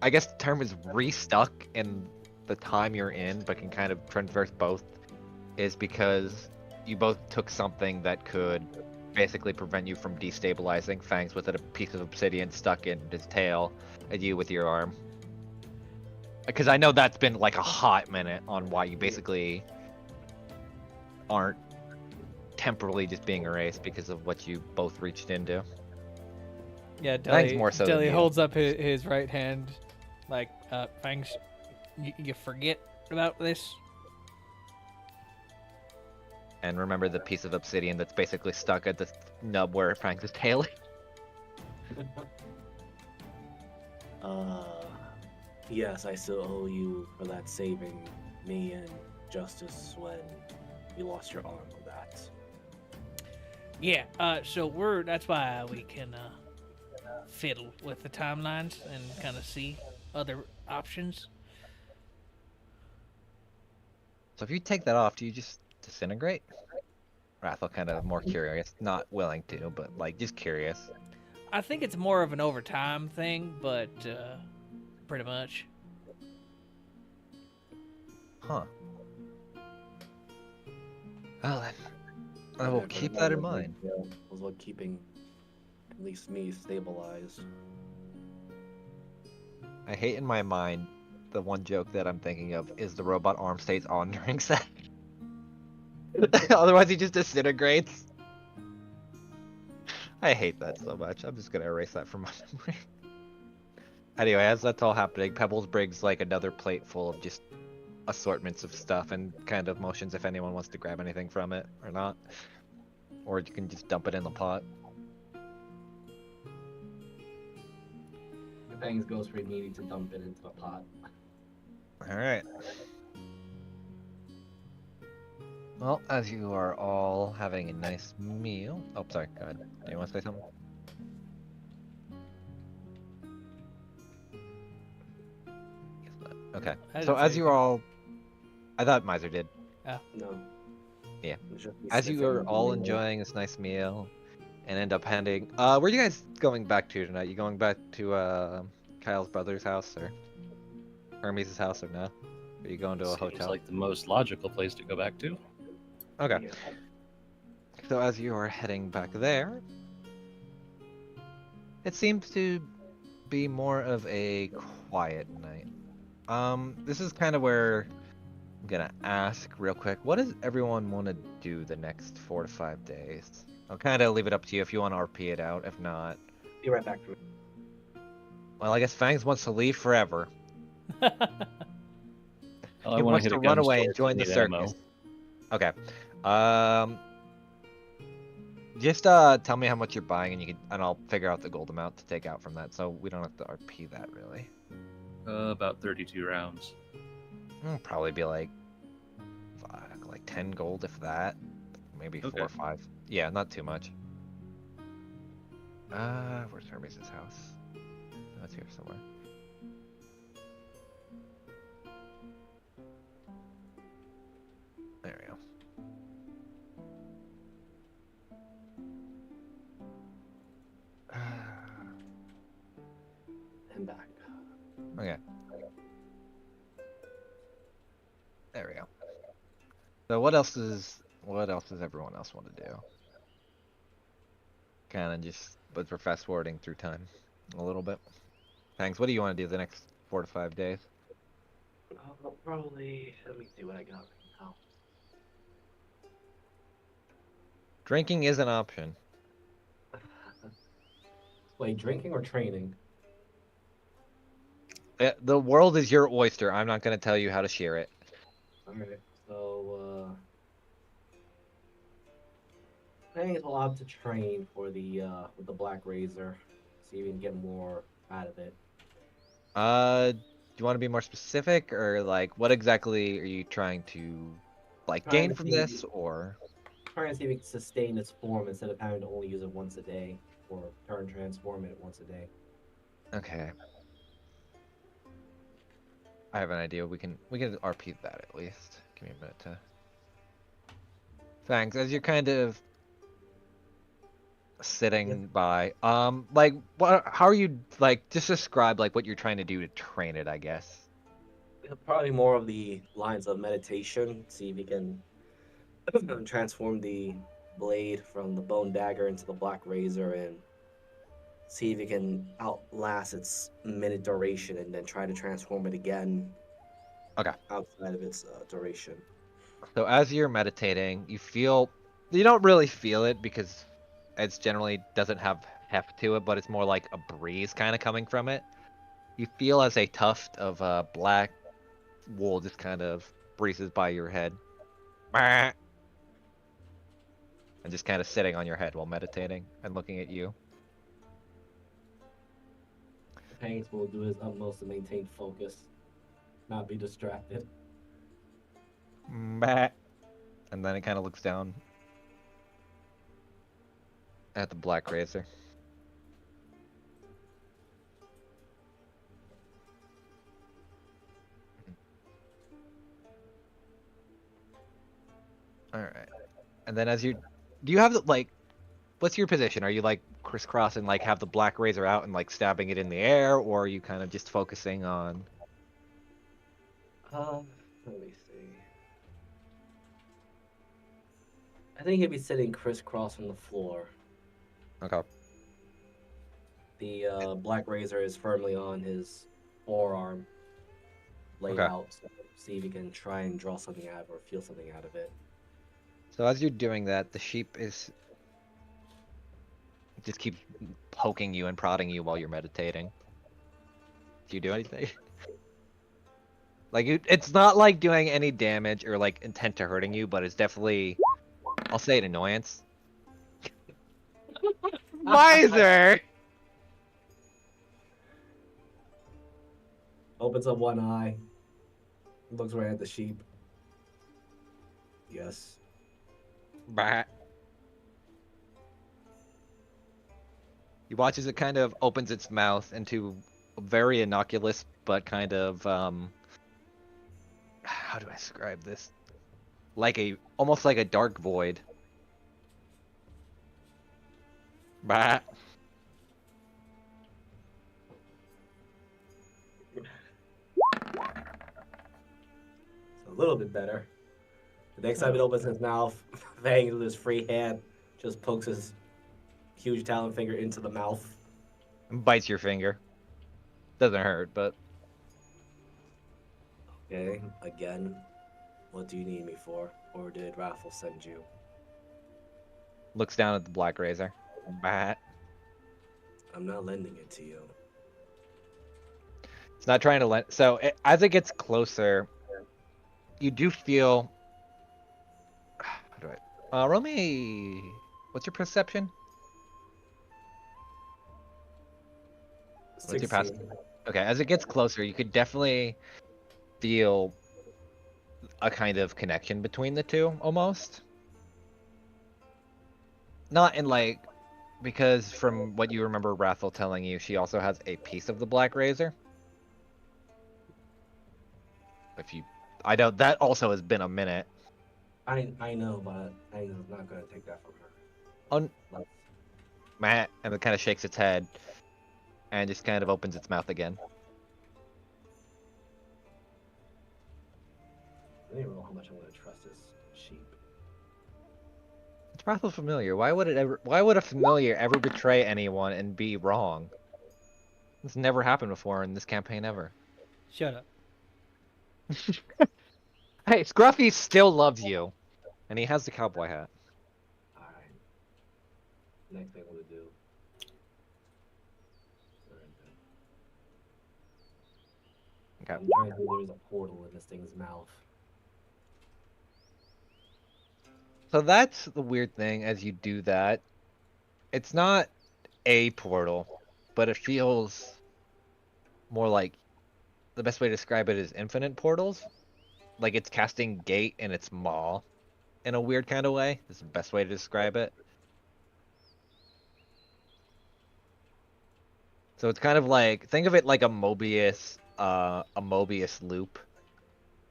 I guess the term is restuck in the time you're in, but can kind of traverse both, is because you both took something that could basically prevent you from destabilizing. Fangs with a piece of obsidian stuck in his tail, and you with your arm. Because I know that's been like a hot minute on why you basically aren't temporarily just being erased because of what you both reached into. Yeah, Fangs Deli, more so than Deli you. holds up his right hand, like, Fangs, you forget about this? And remember the piece of obsidian that's basically stuck at the nub where Fangs' tail is? Yes, I still owe you for that saving me and Justice when you lost your arm on that. Yeah, so that's why we can, fiddle with the timelines and kind of see other options. So if you take that off, do you just disintegrate? Rathel kind of more curious, not willing to, but like just curious. I think it's more of an overtime thing, but, pretty much. Huh. Well then, I will keep that in mind. Was what keeping at least me stabilized. I hate in my mind the one joke that I'm thinking of is the robot arm stays on during sex. Otherwise he just disintegrates. I hate that so much. I'm just gonna erase that from my memory. Anyway, as that's all happening, Pebbles brings like another plate full of just assortments of stuff and kind of motions if anyone wants to grab anything from it or not. Or you can just dump it in the pot. Fangs goes for needing to dump it into a pot. Alright. Well, as you are all having a nice meal... Oh, sorry, go ahead. Do you want to say something? Okay, I so didn't say as you anything. all... I thought Miser did. No. Yeah. It's just me As you sniffing are the all meal. enjoying this nice meal and end up handing... where are you guys going back to tonight? You going back to Kyle's brother's house or Hermes' house or no? Are you going to a Seems hotel? like the most logical place to go back to. Okay. Yeah. So as you are heading back there, it seems to be more of a quiet night. This is kind of where I'm gonna ask real quick, what does everyone want to do the next 4 to 5 days? I'll kind of leave it up to you if you want to RP it out. If not, Be right back. well, I guess Fangs wants to leave forever. Well, I He want wants to hit to a run gun away store and join the need ammo. circus. Okay. Um, Just tell me how much you're buying, and I'll figure out the gold amount to take out from that, so we don't have to RP that really. About 32 rounds. It'll probably be like 10 gold if that, maybe 4 Okay. or 5. Yeah, not too much. Where's Hermes' house? Oh, it's here somewhere. There we go. And back. Okay. There we go. So what else does everyone else want to do? Kind of just, but we're fast forwarding through time a little bit. Thanks. What do you want to do the next 4 to 5 days? Probably. Let me see what I got right now. Drinking is an option. Wait, drinking or training? The world is your oyster. I'm not going to tell you how to share it. Alright, so I think we'll opt to train for the with the Black Razor. See if we can get more out of it. Do you want to be more specific, or like what exactly are you trying to Trying gain to from see this, or? trying to see if we can sustain its form instead of having to only use it once a day, or turn transform it once a day. Okay. I have an idea. We can RP that at least. Give me a minute to. Thanks. As you're kind of sitting by, how are you just describe what you're trying to do to train it, I guess. Probably more of the lines of meditation. See if we can transform the blade from the bone dagger into the Black Razor and see if it can outlast its minute duration and then try to transform it again. Okay. Outside of its duration. So as you're meditating, you don't really feel it because it generally doesn't have heft to it, but it's more like a breeze kind of coming from it. You feel as a tuft of black wool just kind of breezes by your head. And just kind of sitting on your head while meditating and looking at you. Hanks will do his utmost to maintain focus, not be distracted. And then it kind of looks down at the Black Razor. All right. And then do you have what's your position? Are you crisscrossing, have the Black Razor out and stabbing it in the air, or are you kind of just focusing on? Let me see. I think he'd be sitting crisscross on the floor. Okay. The Black Razor is firmly on his forearm, laid Okay. out. So see if you can try and draw something out of it or feel something out of it. So as you're doing that, the sheep just keeps poking you and prodding you while you're meditating. Do you do anything? It's not doing any damage or intent to hurting you, but it's definitely, I'll say, an annoyance. Miser! Opens up one eye, looks right at the sheep. Yes. Bah. You watch as it kind of opens its mouth into a very innocuous, but kind of, how do I describe this? Almost like a dark void. Bah. A little bit better. The next time it opens his mouth, Fang with his free hand just pokes his huge talon finger into the mouth. And bites your finger. Doesn't hurt, but. Okay, again, what do you need me for? Or did Raffle send you? Looks down at the Black Razor. Bah. I'm not lending it to you. It's not trying to let. So as it gets closer, you do feel. How do I? Roll me. What's your perception? What's your pass? 16. Okay, as it gets closer, you could definitely feel a kind of connection between the two, almost. Not in like, because from what you remember Rathel telling you, she also has a piece of the Black Razor. If you, I know that also has been a minute. I know, but I'm not gonna take that from her. On Let's- Matt, and it kind of shakes its head, and just kind of opens its mouth again. Let me roll how much I'm gonna trust this sheep. It's Rathel familiar. Why would it ever? Why would a familiar ever betray anyone and be wrong? It's never happened before in this campaign ever. Shut up. Hey, Scruffy still loves you, and he has the cowboy hat. Alright. Next thing I'm gonna do. Okay. I'm trying to think there's a portal in this thing's mouth. So that's the weird thing as you do that. It's not a portal, but it feels more like the best way to describe it is infinite portals. Like it's casting gate in its maw in a weird kind of way. Is the best way to describe it. So it's kind of like think of it like a Mobius loop,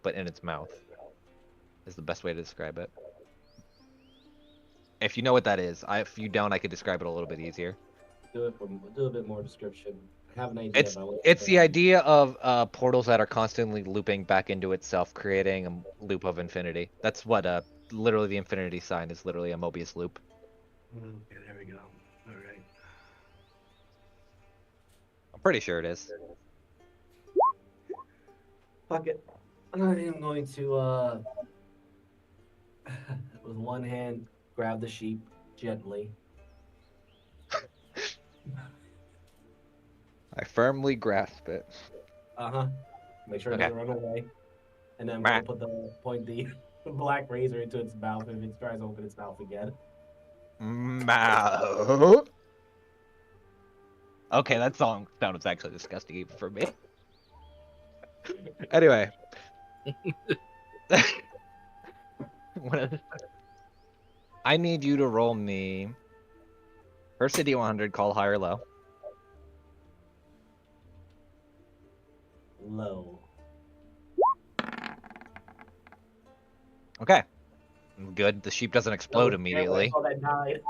but in its mouth. Is the best way to describe it. If you know what that is, if you don't, I could describe it a little bit easier. Do a bit more description. I have an idea, It's but I want it's the idea of portals that are constantly looping back into itself, creating a loop of infinity. That's what literally the infinity sign is literally a Mobius loop. Okay, there we go. Alright. I'm pretty sure it is. Fuck it. I am going to with one hand grab the sheep gently. I firmly grasp it. Uh-huh. Make sure it Okay. doesn't run away. And then I'm Meh. gonna point the black razor into its mouth if it tries to open its mouth again. Mouth. Okay, that song sound was actually disgusting even for me. Anyway. I need you to roll me first city 100, call high or low. Low. Okay. Good. The sheep doesn't explode immediately. Oh, that died.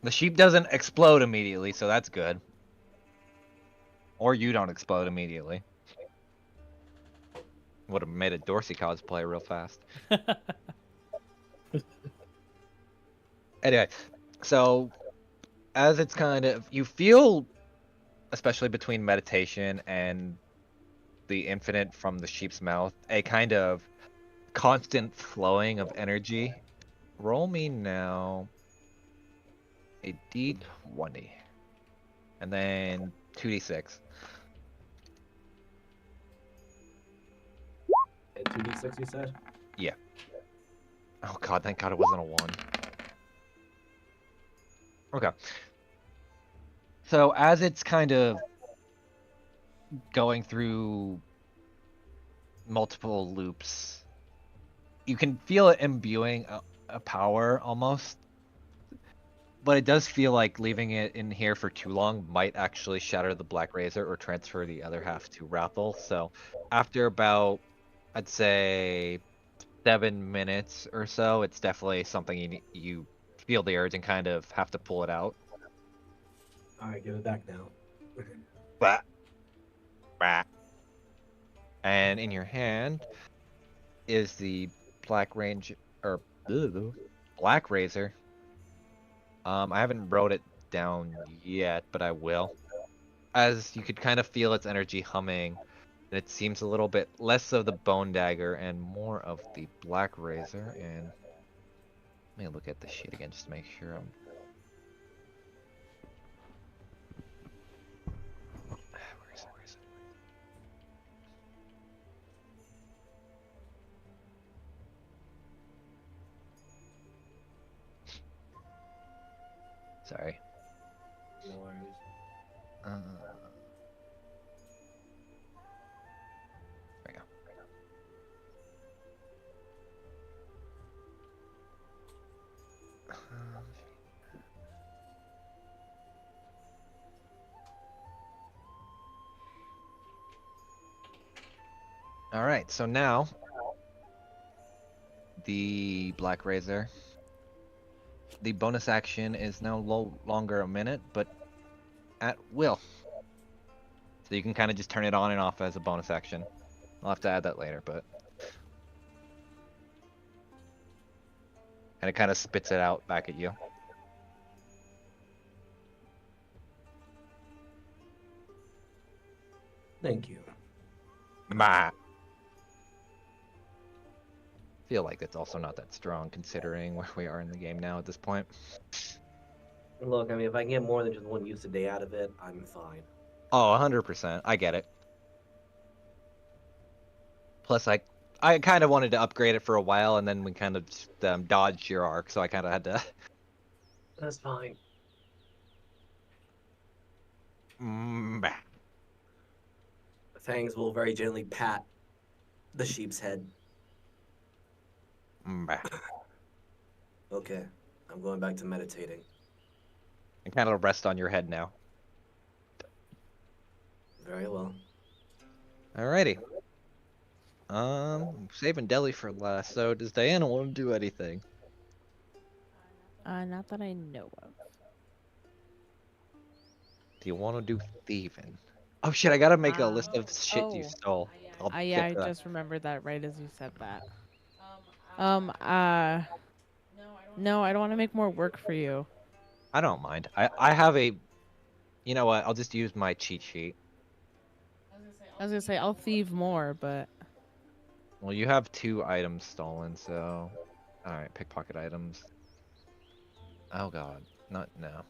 The sheep doesn't explode immediately, so that's good. Or you don't explode immediately. Would have made a Dorsey cosplay real fast. Anyway, so as it's kind of you feel, especially between meditation and the infinite from the sheep's mouth, a kind of constant flowing of energy. Roll me now a d20 and then 2d6. And 2d6 you said? Yeah. Oh god, thank god it wasn't a 1. Okay. So as it's kind of going through multiple loops, you can feel it imbuing a power almost. But it does feel like leaving it in here for too long might actually shatter the Black Razor or transfer the other half to Rathel. So after about, I'd say, 7 minutes or so, it's definitely something you feel the urge and kind of have to pull it out. Alright, give it back now. Bah. Bah. And in your hand is the Black Black Razor. I haven't wrote it down yet, but I will. As you could kind of feel its energy humming, and it seems a little bit less of the bone dagger and more of the black razor. And let me look at the sheet again just to make sure I'm. Where is it? Where is it? Sorry. No worries. Uh, there we go. All right, so now the Black Razor. The bonus action is no longer a minute, but at will. So you can kind of just turn it on and off as a bonus action. I'll have to add that later, but. And it kind of spits it out back at you. Thank you. Bah. Feel like it's also not that strong considering where we are in the game now at this point. Look, I mean, if I can get more than just one use a day out of it, I'm fine. Oh, 100%. I get it. Plus, I kind of wanted to upgrade it for a while, and then we kind of just, dodged your arc, so I kind of had to. That's fine. Bah. Fangs will very gently pat the sheep's head. Bah. Okay, I'm going back to meditating. And kind of rest on your head now. Very well. Alrighty. Saving Deli for last. So, does Diana want to do anything? Not that I know of. Do you want to do thieving? Oh shit! I gotta make a list of shit you Oh. stole. I'll Yeah, get I to that. just remembered that right as you said that. No, I don't want to make more work for you. I don't mind. I have a. You know what? I'll just use my cheat sheet. I was gonna say I'll thieve more, but Well, you have 2 items stolen, so. Alright, pickpocket items. Oh god. Not no.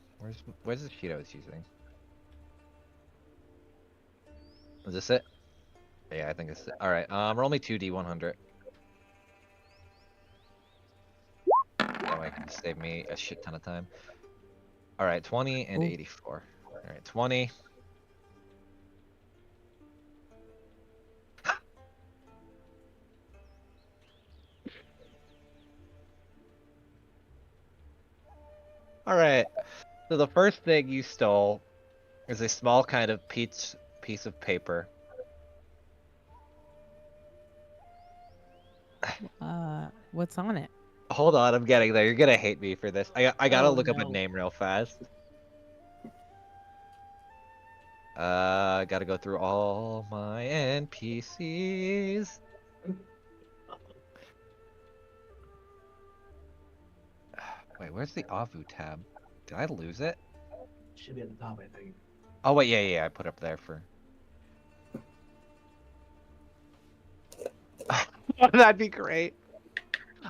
Where's the sheet I was using? Is this it? Yeah, I think it's it. Alright, roll me 2d100. That way it can just save me a shit ton of time. Alright, 20 and Ooh. 84. Alright, 20. Alright, so the first thing you stole is a small kind of piece of paper. what's on it? Hold on, I'm getting there. You're gonna hate me for this. I gotta Oh, look up a no. name real fast. Gotta go through all my NPCs. Wait, where's the Avu tab? Did I lose it? Should be at the top, I think. Oh wait, yeah, I put up there for. That'd be great.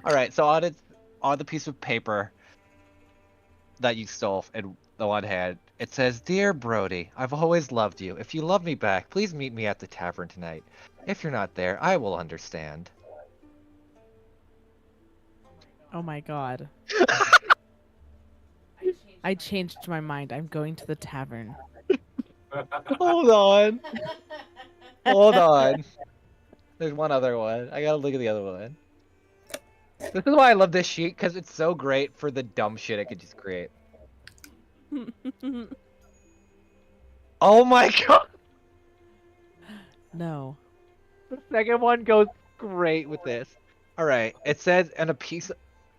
All right, so on the piece of paper that you stole in the one hand, it says, "Dear Brody, I've always loved you. If you love me back, please meet me at the tavern tonight. If you're not there, I will understand." Oh my god. I changed my mind. I'm going to the tavern. Hold on. Hold on. There's one other one. I gotta look at the other one. This is why I love this sheet, because it's so great for the dumb shit it could just create. Oh my god! No. The second one goes great with this. Alright, it says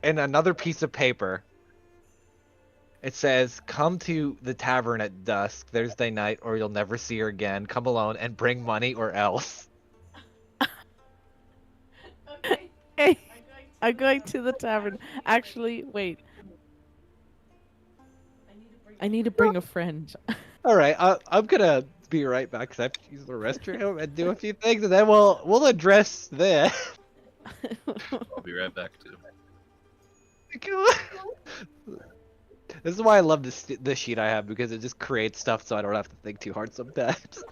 in another piece of paper. It says, "Come to the tavern at dusk Thursday night, or you'll never see her again. Come alone and bring money or else." Hey, I'm going to the tavern. Actually, wait. I need to bring a friend. Alright, I'm gonna be right back because I have to use the restroom and do a few things, and then we'll address this. I'll be right back too. This is why I love this sheet I have, because it just creates stuff so I don't have to think too hard sometimes.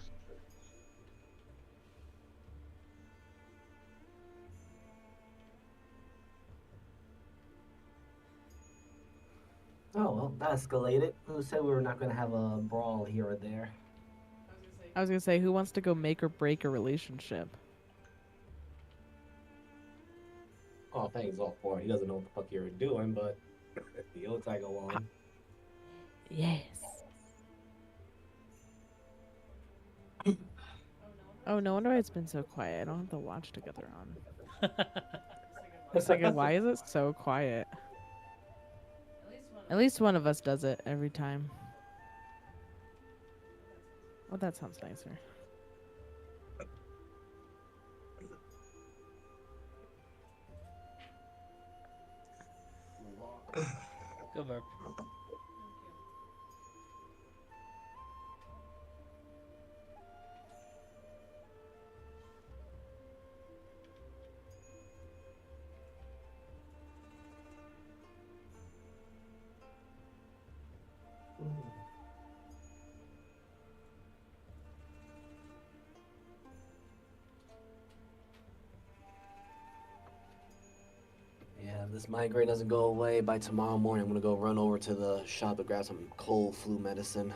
Oh well, that escalated. Who said we were not going to have a brawl here or there? I was gonna say, who wants to go make or break a relationship? Oh, thanks all for it. He doesn't know what the fuck you're doing, but he'll tag Ha- along. Yes. Oh, no wonder why it's been so quiet. I don't have the watch together on. It's like, why is it so quiet? At least one of us does it every time. Oh, that sounds nicer. Go burp. Yeah, if this migraine doesn't go away by tomorrow morning, I'm gonna go run over to the shop to grab some cold flu medicine.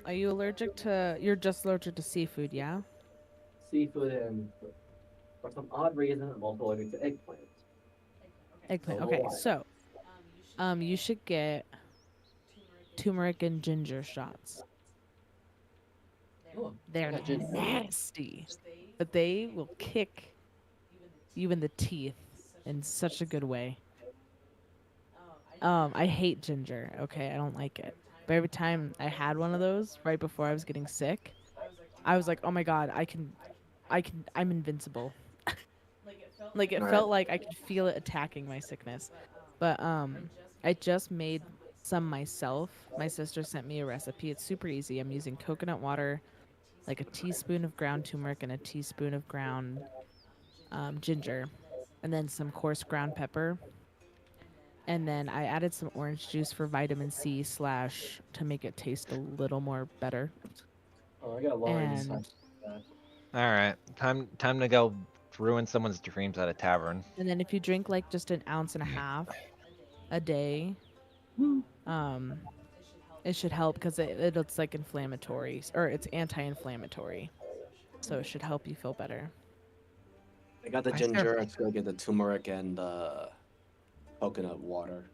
Are you allergic to? You're just allergic to seafood, yeah? Seafood and for some odd reason, I'm also allergic to eggplant. Eggplant. Don't know Okay, why. so, you should get turmeric and ginger shots. Oh, I They're got ginger. nasty, but they will kick you in the teeth in such a good way. I hate ginger. Okay, I don't like it. But every time I had one of those right before I was getting sick, I was like, "Oh my god, I'm invincible." Like it All right. felt like I could feel it attacking my sickness. But I just made some myself. My sister sent me a recipe. It's super easy. I'm using coconut water, like a teaspoon of ground turmeric and a teaspoon of ground ginger, and then some coarse ground pepper. And then I added some orange juice for vitamin C slash to make it taste a little more better. Oh, I got Lauren's. And All right, time to go ruin someone's dreams at a tavern. then if you drink like just an ounce and a half a day, um, it should help because it's like inflammatory or it's anti-inflammatory, so it should help you feel better. I got the Why is there- ginger. I'm just gonna get the turmeric and coconut water.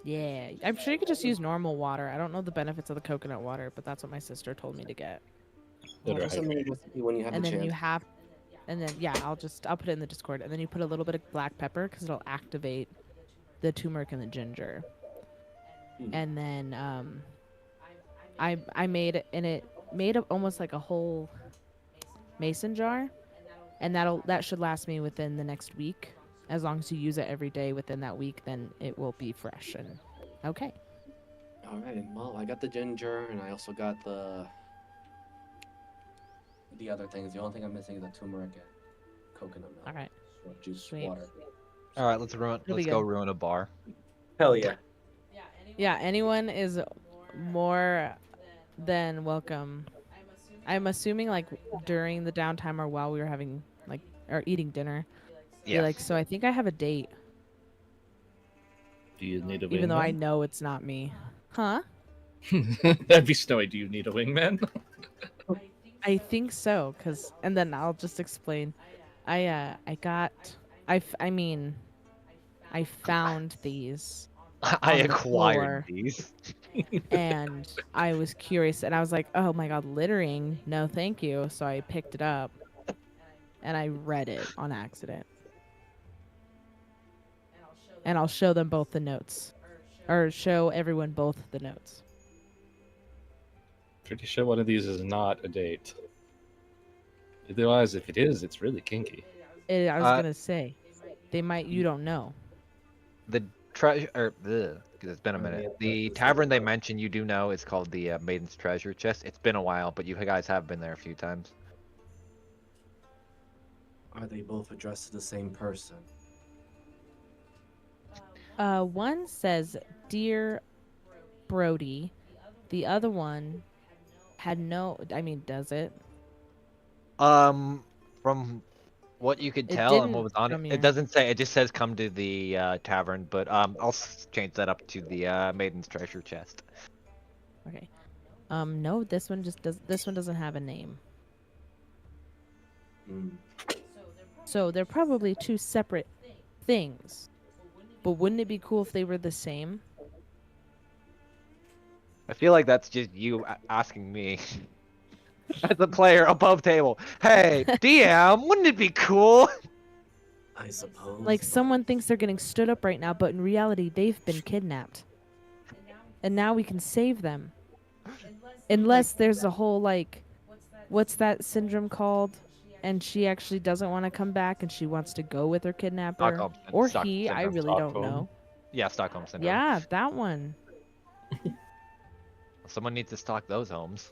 Yeah, I'm sure you could just use normal water. I don't know the benefits of the coconut water, but that's what my sister told me to get. Well, Better just send me the recipe when you have And the then you chance. have, and then yeah, I'll put it in the Discord, and then you put a little bit of black pepper because it'll activate the turmeric and the ginger. And then I made it, and it made almost like a whole mason jar, and that should last me within the next week. As long as you use it every day within that week, then it will be fresh and okay. All right. Well, I got the ginger, and I also got the other things. The only thing I'm missing is the turmeric and coconut milk. All right, Or juice sweet. water. All right, let's It'll be go good. ruin a bar. Hell yeah. Yeah, anyone is more than welcome. I'm assuming like during the downtime or while we were having like or eating dinner. Be Yeah. like, so I think I have a date, Do you need a even though I wingman? know it's not me. Huh? That'd be snowy. Do you need a wingman? I think so, and then I'll just explain. I got, I mean, I found these I on the acquired floor, these. and I was curious, and I was like, oh my god, littering? No, thank you. So I picked it up, and I read it on accident, and I'll show them both the notes, or show everyone both the notes. Pretty sure one of these is not a date. Otherwise, if it is, it's really kinky. I was Uh, gonna say, they might. You don't know. The treasure, or because it's been a Oh, minute. yeah, The that's tavern they right. mentioned, you do know, is called the Maiden's Treasure Chest. It's been a while, but you guys have been there a few times. Are they both addressed to the same person? One says, "Dear Brody," the other one had no. I mean, does it? From what you could It tell and what didn't was on it, from it your. doesn't say. It just says come to the tavern. But change that up to the maiden's treasure chest. Okay. No, this one just does. This one doesn't have a name. Mm. So they're probably two separate things. But wouldn't it be cool if they were the same? I feel like that's just you asking me as a player above table. Hey, DM, wouldn't it be cool? I suppose. Like but someone thinks they're getting stood up right now, but in reality they've been kidnapped. And now we can save them. Unless there's a whole like what's that syndrome called? And she actually doesn't want to come back and she wants to go with her kidnapper. Stockholm Or Stock he, I syndrome. really don't Stockholm. know. Yeah, Stockholm syndrome. Yeah, that one. Someone needs to stock those homes.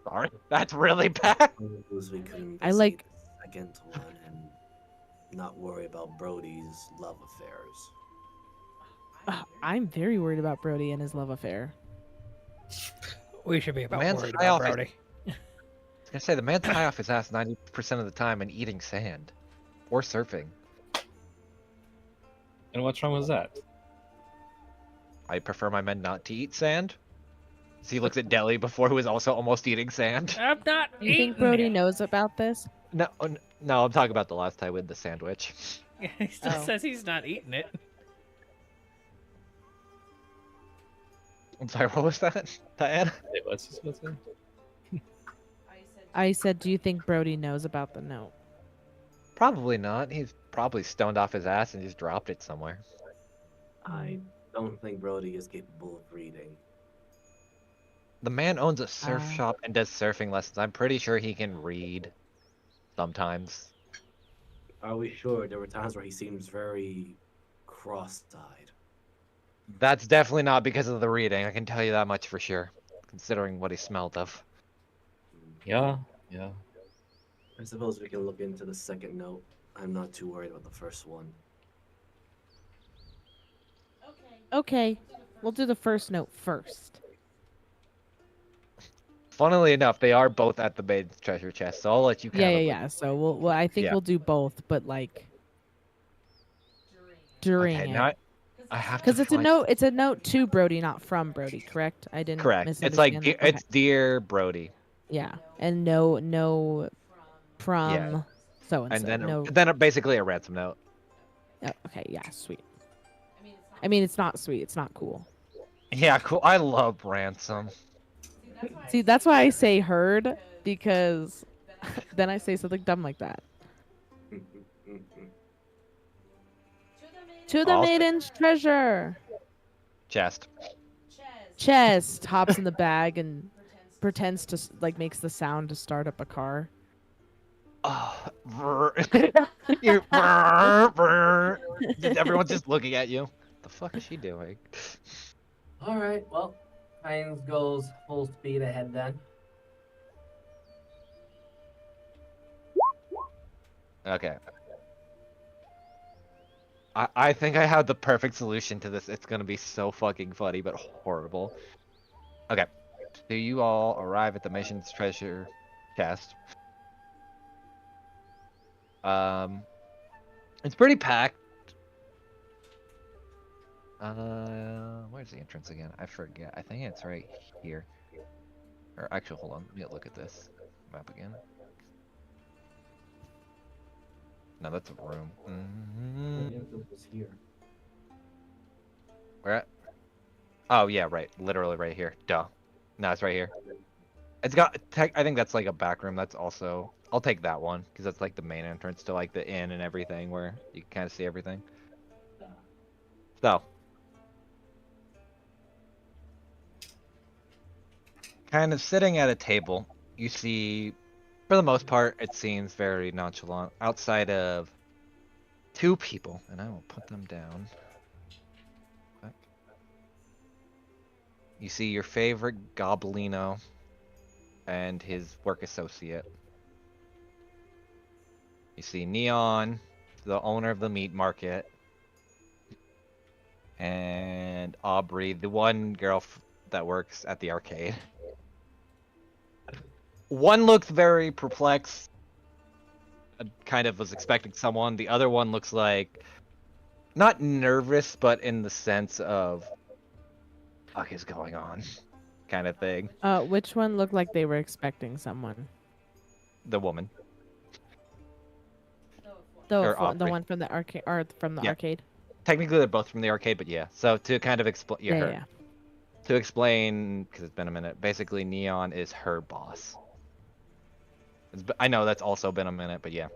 Sorry, that's really bad. suppose we could I like- investigate the second one and not worry about Brody's love affairs. I'm very worried about Brody and his love affair. We should be about man's worried high about off his- Brody. I was gonna say the man's high off his ass 90% of the time and eating sand, or surfing. And what's wrong with that? I prefer my men not to eat sand. So he looks at Deli before, who was also almost eating sand. I'm not Do you think eating Brody it. knows about this? No, no, I'm talking about the last time with the sandwich. He still Oh. says he's not eating it. I'm sorry, what was that, Diana? Wait, what's this? What's it? I said, do you think Brody knows about the note? Probably not. He's probably stoned off his ass and just dropped it somewhere. I don't think Brody is capable of reading. The man owns a surf Ah. shop and does surfing lessons. I'm pretty sure he can read sometimes. Are we sure? There were times where he seems very cross-eyed. That's definitely not because of the reading. I can tell you that much for sure, considering what he smelled of. Yeah, yeah. I suppose we can look into the second note. I'm not too worried about the first one. Okay, we'll do the first note first. Funnily enough, they are both at the maiden's treasure chest, so I'll let you Yeah, kind yeah, of yeah. So well, I think Yeah. we'll do both, but like during Okay, it. now I have to Because it's a find- note. It's a note to Brody, not from Brody. Correct? I didn't Correct. misunderstand. It's like that? Okay. it's dear Brody, Yeah, and no from Yeah. so and and so. then No. basically a ransom note. Oh, okay. Yeah. Sweet. I mean, it's not sweet. It's not cool. Yeah, cool. I love ransom. See, that's why I say heard because then I say something dumb like that. To the I'll say- maiden's treasure. Chest. Chest hops in the bag and pretends to like makes the sound to start up a car. Oh, Everyone's just looking at you. The fuck is she doing? All right, well, Hines goes full speed ahead then. Okay. I think I have the perfect solution to this. It's gonna be so fucking funny, but horrible. Okay. So you all arrive at the mission's treasure chest. It's pretty packed. Where's the entrance again? I forget. I think it's right here. Or actually, hold on. Let me look at this map again. No, that's a room. was here. Where at? Oh yeah, right. Literally right here. Duh. No, it's right here. It's got. I think that's like a back room. That's also. I'll take that one because that's like the main entrance to like the inn and everything, where you can kind of see everything. So. Kind of sitting at a table, you see, for the most part, it seems very nonchalant. Outside of two people, and I will put them down. You see your favorite Goblino and his work associate. You see Neon, the owner of the meat market, and Aubrey, the one girl that works at the arcade. One looked very perplexed. Kind of was expecting someone. The other one looks like not nervous, but in the sense of fuck is going on, kind of thing. Which one looked like they were expecting someone? The woman The or the Aubrey. one from the arcade, or from the Yeah. arcade. Technically, they're both from the arcade, but yeah. So to kind of explain, Yeah, her. yeah. To explain, because it's been a minute. Basically, Neon is her boss. I know that's also been a minute, but yeah.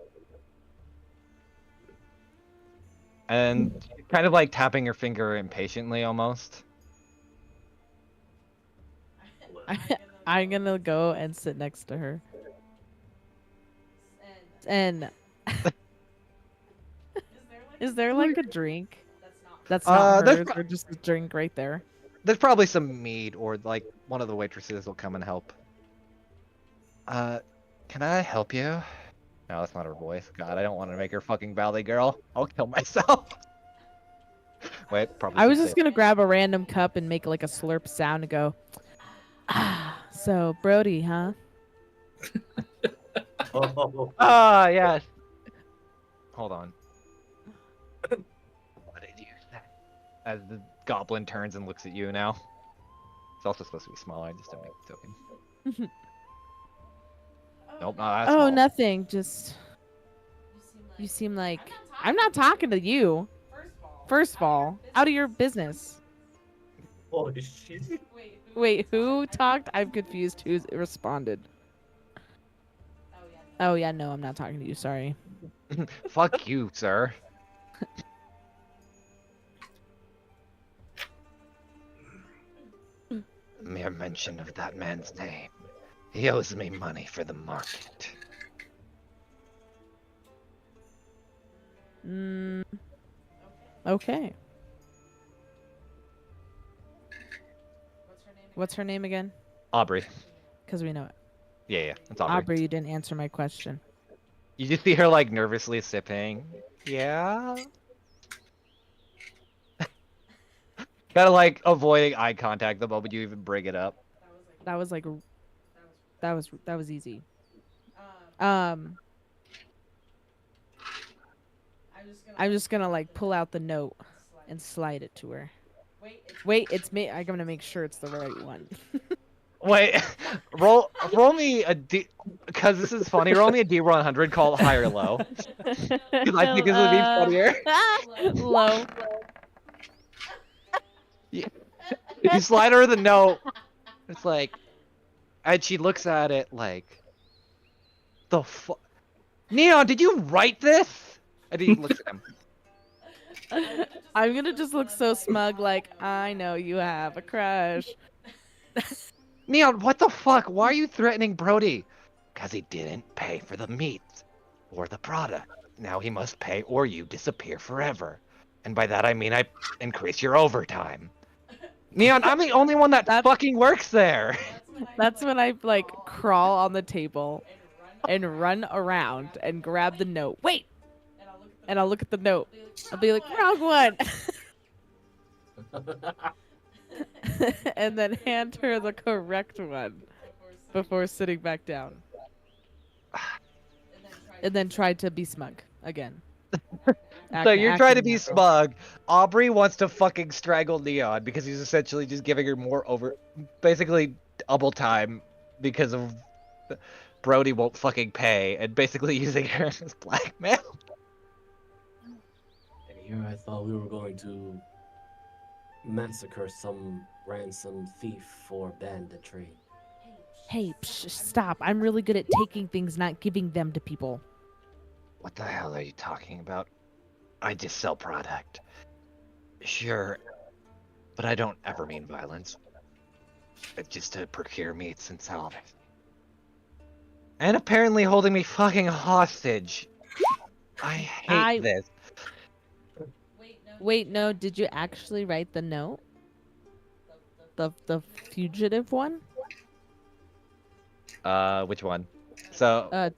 And kind of like tapping her finger impatiently, almost. I'm gonna go and sit next to her. And is there like a drink that's not There's hers, or just a drink right there? there's probably some mead, or like one of the waitresses will come and help. Can I help you? No, that's not her voice. God, I don't want to make her fucking Valley Girl. I'll kill myself. Wait, probably I was should just say. gonna grab a random cup and make like a slurp sound and go, ah. So Brody, huh? Oh, Ah, yes. Hold on. What did you say? As the goblin turns and looks at you now. It's also supposed to be smaller. I just don't make it token. Nope, not that Oh, small. nothing. Just you seem like I'm not talking to you. First of all, out of your business. holy shit. Wait, who talked? I'm confused. Who's responded? Oh yeah, no, I'm not talking to you. Sorry. Fuck you, sir. Mere mention of that man's name. He owes me money for the market. Mm, okay. What's her name again? Aubrey. Because we know it. Yeah, it's Aubrey. Aubrey, you didn't answer my question. You just see her like nervously sipping. Yeah. Kind of like avoiding eye contact the moment you even bring it up. That was like, that was easy. I'm just gonna like pull out the note and slide it to her. Wait, it's me. I'm gonna make sure it's the right one. Wait, roll me a D, because this is funny. Roll me a D100 called high or low. Because I think this would be funnier. Low. You slide her the note. It's like, and she looks at it like, the fuck? Neon, did you write this? And he looks at him. I'm gonna just look so smug, like I know you have a crush. Neon, what the fuck? Why are you threatening Brody? Because he didn't pay for the meat or the product. Now he must pay or you disappear forever. And by that I mean I increase your overtime. Neon, I'm the only one that fucking works there. That's when I like crawl on the table and run around and grab the note. Wait! And I'll look at the note. I'll be like, wrong one! And then hand her the correct one before sitting back down. And then try to be smug again. So you're trying to Acting be natural. smug. Aubrey wants to fucking strangle Neon because he's essentially just giving her more basically double time because of Brody won't fucking pay and basically using her as blackmail. And here I thought we were going to massacre some ransom thief for banditry. Hey, stop. I'm really good at taking things, not giving them to people. What the hell are you talking about? I just sell product. Sure, but I don't ever mean violence. It's just to procure meats and sell it. And apparently holding me fucking hostage. I hate this. Wait, no, did you actually write the note? The fugitive one? Which one? So,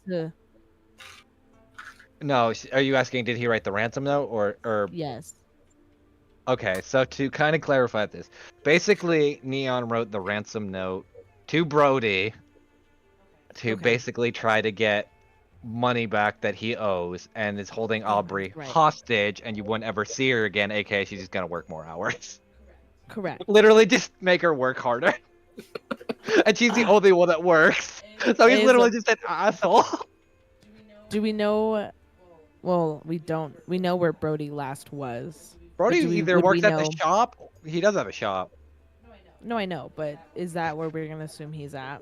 no, are you asking did he write the ransom note or Yes. Okay, so to kind of clarify this, basically Neon wrote the ransom note to Brody to Okay. basically try to get money back that he owes, and is holding Aubrey Right. hostage, and you wouldn't ever see her again, aka she's just gonna work more hours. Correct. Literally just make her work harder. And she's the only one that works. So he's Is literally a- just an asshole. Do we know? Well, we don't. We know where Brody last was. Brody either would we works at the know? shop. He does have a shop. No, I know, but is that where we're gonna assume he's at?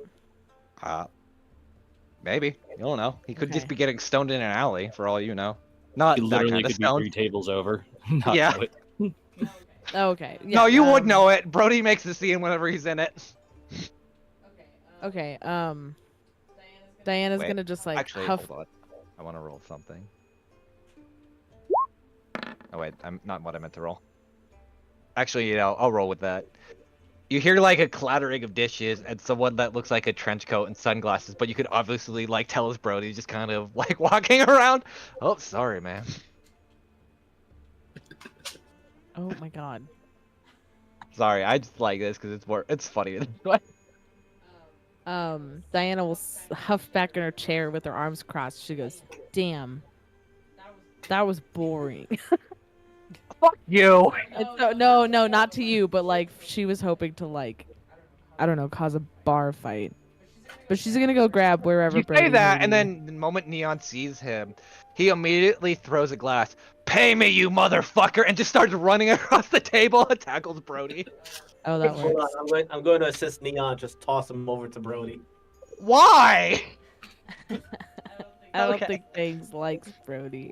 Maybe. You don't know. He could just Okay. be getting stoned in an alley, for all you know. Not He that literally kind of could be stone. 3 tables over. Not Yeah. know it. Okay. Yeah, No, you would know it. Brody makes the scene whenever he's in it. Okay. Diana's Wait, gonna just like Actually, huff. hold on. I want to roll something. Oh wait, I'm not what I meant to roll. Actually, I'll roll with that. You hear like a clattering of dishes and someone that looks like a trench coat and sunglasses, but you could obviously like tell it's Brody just kind of like walking around. Oh, sorry, man. Oh my god. Sorry, I just like this because it's funny. Diana will huff back in her chair with her arms crossed. She goes, "Damn, that was boring." Fuck you. No, not to you, but like she was hoping to like, I don't know, cause a bar fight. But she's gonna go grab wherever. You say Brody that, may and be. then the moment Neon sees him, he immediately throws a glass. Pay me, you motherfucker! And just starts running across the table and tackles Brody. Oh, that Hold works. on, I'm going to assist Neon. Just toss him over to Brody. Why? I don't Okay. think Bangs likes Brody.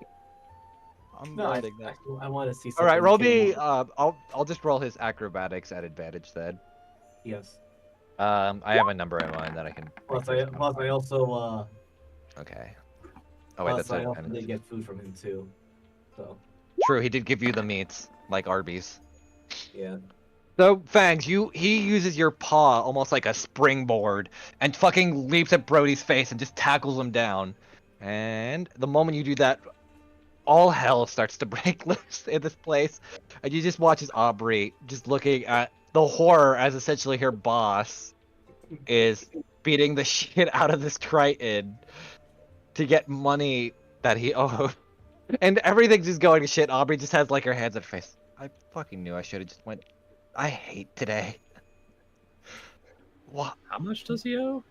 I'm No, I writing that. want to see. All right, something roll change. me. I'll just roll his acrobatics at advantage then. Yes. I have a number in mind that I can. Plus, I also Okay. Oh wait, that's I it. also did get food from him too. So True, he did give you the meats, like Arby's. yeah. So Fangs, he uses your paw almost like a springboard and fucking leaps at Brody's face and just tackles him down. And the moment you do that, all hell starts to break loose in this place, and you just watch as Aubrey just looking at the horror as essentially her boss is beating the shit out of this Triton to get money that he owed. And everything's just going to shit. Aubrey just has like her hands on her face. I fucking knew I should have just went. I hate today. What? How much does he owe?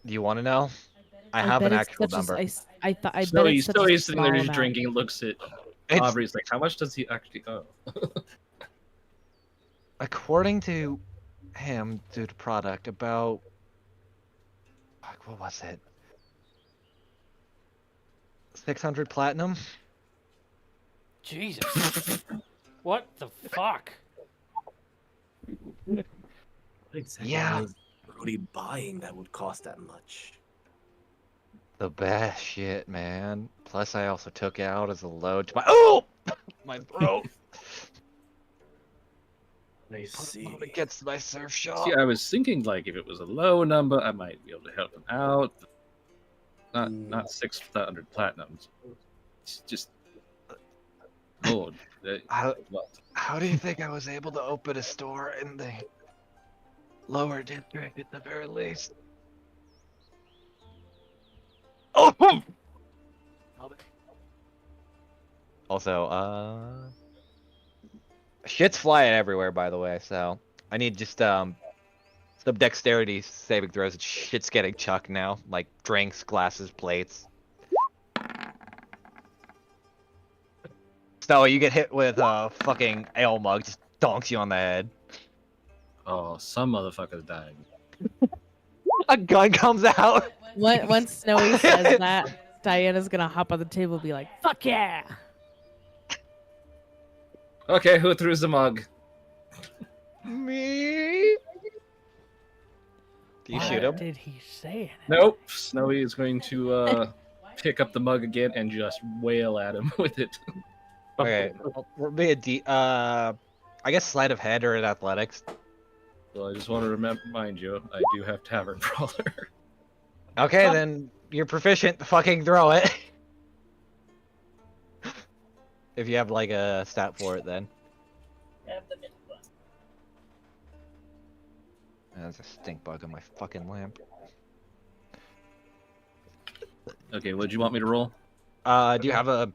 Do you want to know? I have bet an it's actual such a- number. I bet it's Snowy's such a sitting there small just amount. drinking and looks at It's, Aubrey's like, how much does he actually owe? according to him, to the product, about. Fuck, what was it? 600 platinum? Jesus. What the fuck? What exactly Yeah. was Brody buying that would cost that much? The best shit, man. Plus, I also took it out as a load to my. Oh! My throat! I see. It gets to my surf shop. See, I was thinking like if it was a low number, I might be able to help him out. Not 600 platinums. It's just Lord. How do you think I was able to open a store in the lower district at the very least? Oh! Also, shit's flying everywhere, by the way, so I need just some dexterity saving throws. Shit's getting chucked now, like drinks, glasses, plates. So you get hit with a fucking ale mug, just donks you on the head. Oh, some motherfucker's dying. A gun comes out. Once Snowy says that, Diana's gonna hop on the table and be like, "Fuck yeah!" Okay, who threw the mug? Me? Do you shoot him? What did he say? Nope. Snowy is going to pick up the mug again and just wail at him with it. Okay, we'll be I guess sleight of hand or in athletics. So I just want to remind you, I do have Tavern Brawler. Okay, then you're proficient. Fucking throw it. If you have like a stat for it, then. There's a stink bug on my fucking lamp. Okay, what'd you want me to roll? Do you have a?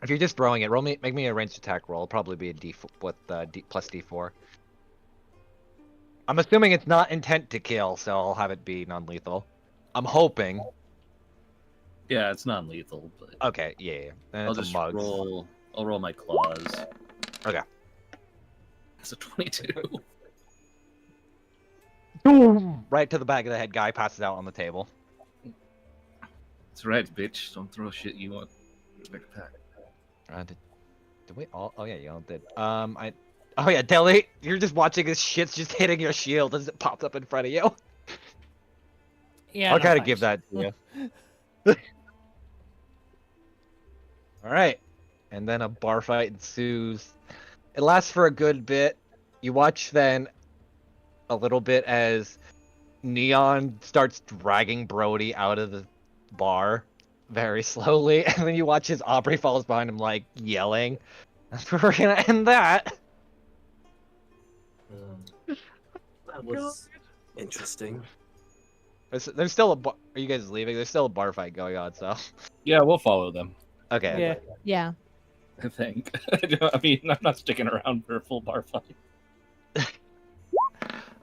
If you're just throwing it, make me a ranged attack roll. It'll probably be a D with plus D4. I'm assuming it's not intent to kill, so I'll have it be non-lethal. I'm hoping. Yeah, it's non-lethal, but Okay, yeah. Then I'll it's a just mug. roll. I'll roll my claws. Okay. It's a 22. Boom! Right to the back of the head. Guy passes out on the table. That's right, bitch. Don't throw shit you want. Backpack. Did we all? Oh yeah, you all did. Oh yeah, Deli, you're just watching this shit's just hitting your shield as it pops up in front of you. Yeah, I'll no, kind of thanks. give that to you. All right, and then a bar fight ensues. It lasts for a good bit. You watch then a little bit as Neon starts dragging Brody out of the bar very slowly, and then you watch as Aubrey falls behind him, like yelling. That's where we're gonna end that. That was interesting. There's still a bar. Are you guys leaving? There's still a bar fight going on, so. Yeah, we'll follow them. Okay. Yeah. Yeah. I think. I mean, I'm not sticking around for a full bar fight.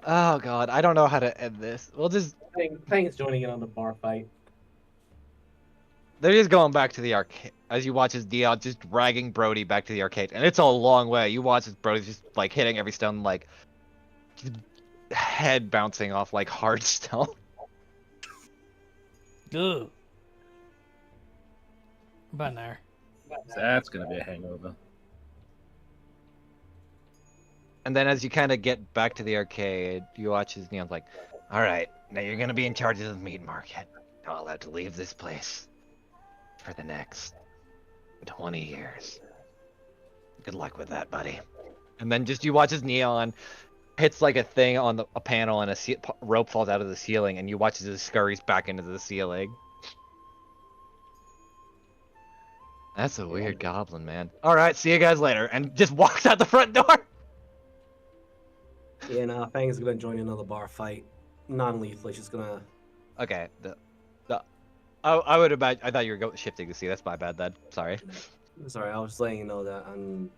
Oh god, I don't know how to end this. We'll just. Fang's joining in on the bar fight. They're just going back to the arcade as you watch as Dion just dragging Brody back to the arcade, and it's a long way. You watch as Brody's just like hitting every stone, like head bouncing off like hard stone. Ugh. Been there. That's gonna be a hangover. And then as you kind of get back to the arcade, you watch as Neon's like, "All right, now you're gonna be in charge of the meat market. Not allowed to leave this place for the next 20 years. Good luck with that, buddy." And then just you watch as Neon hits like a thing on a panel, and a rope falls out of the ceiling, and you watch as it scurries back into the ceiling. That's a weird goblin, man. All right, see you guys later, and just walks out the front door. Yeah, nah, Fang's gonna join in on the bar fight. Non-lethal, she's gonna. Okay. I would imagine. I thought you were shifting to see. That's my bad then. Sorry. Sorry, I was just letting you know that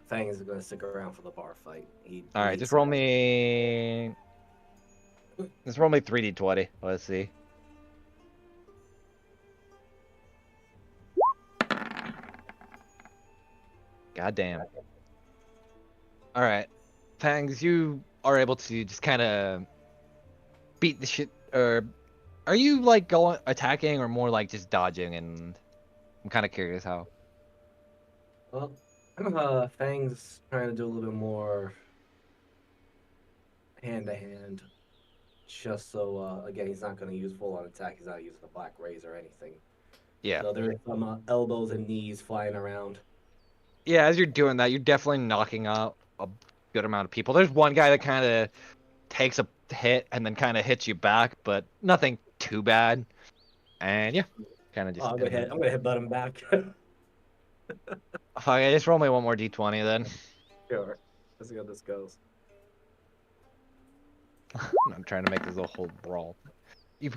Fang is gonna stick around for the bar fight. All right, just roll me. Just roll me 3d20. Let's see. God damn. All right, Fangs, you are able to just kind of beat the shit. Or are you like going attacking, or more like just dodging? And I'm kind of curious how. Well, Fang's trying to do a little bit more hand to hand, just so again he's not gonna use full on attack. He's not using the black rays or anything. Yeah. So there's some elbows and knees flying around. Yeah, as you're doing that, you're definitely knocking out a good amount of people. There's one guy that kind of takes a hit and then kind of hits you back, but nothing too bad. And yeah, kind of just. I'm gonna headbutt him back. Okay, just roll me one more d20 then. Sure. Let's see how this goes. I'm trying to make this a whole brawl. You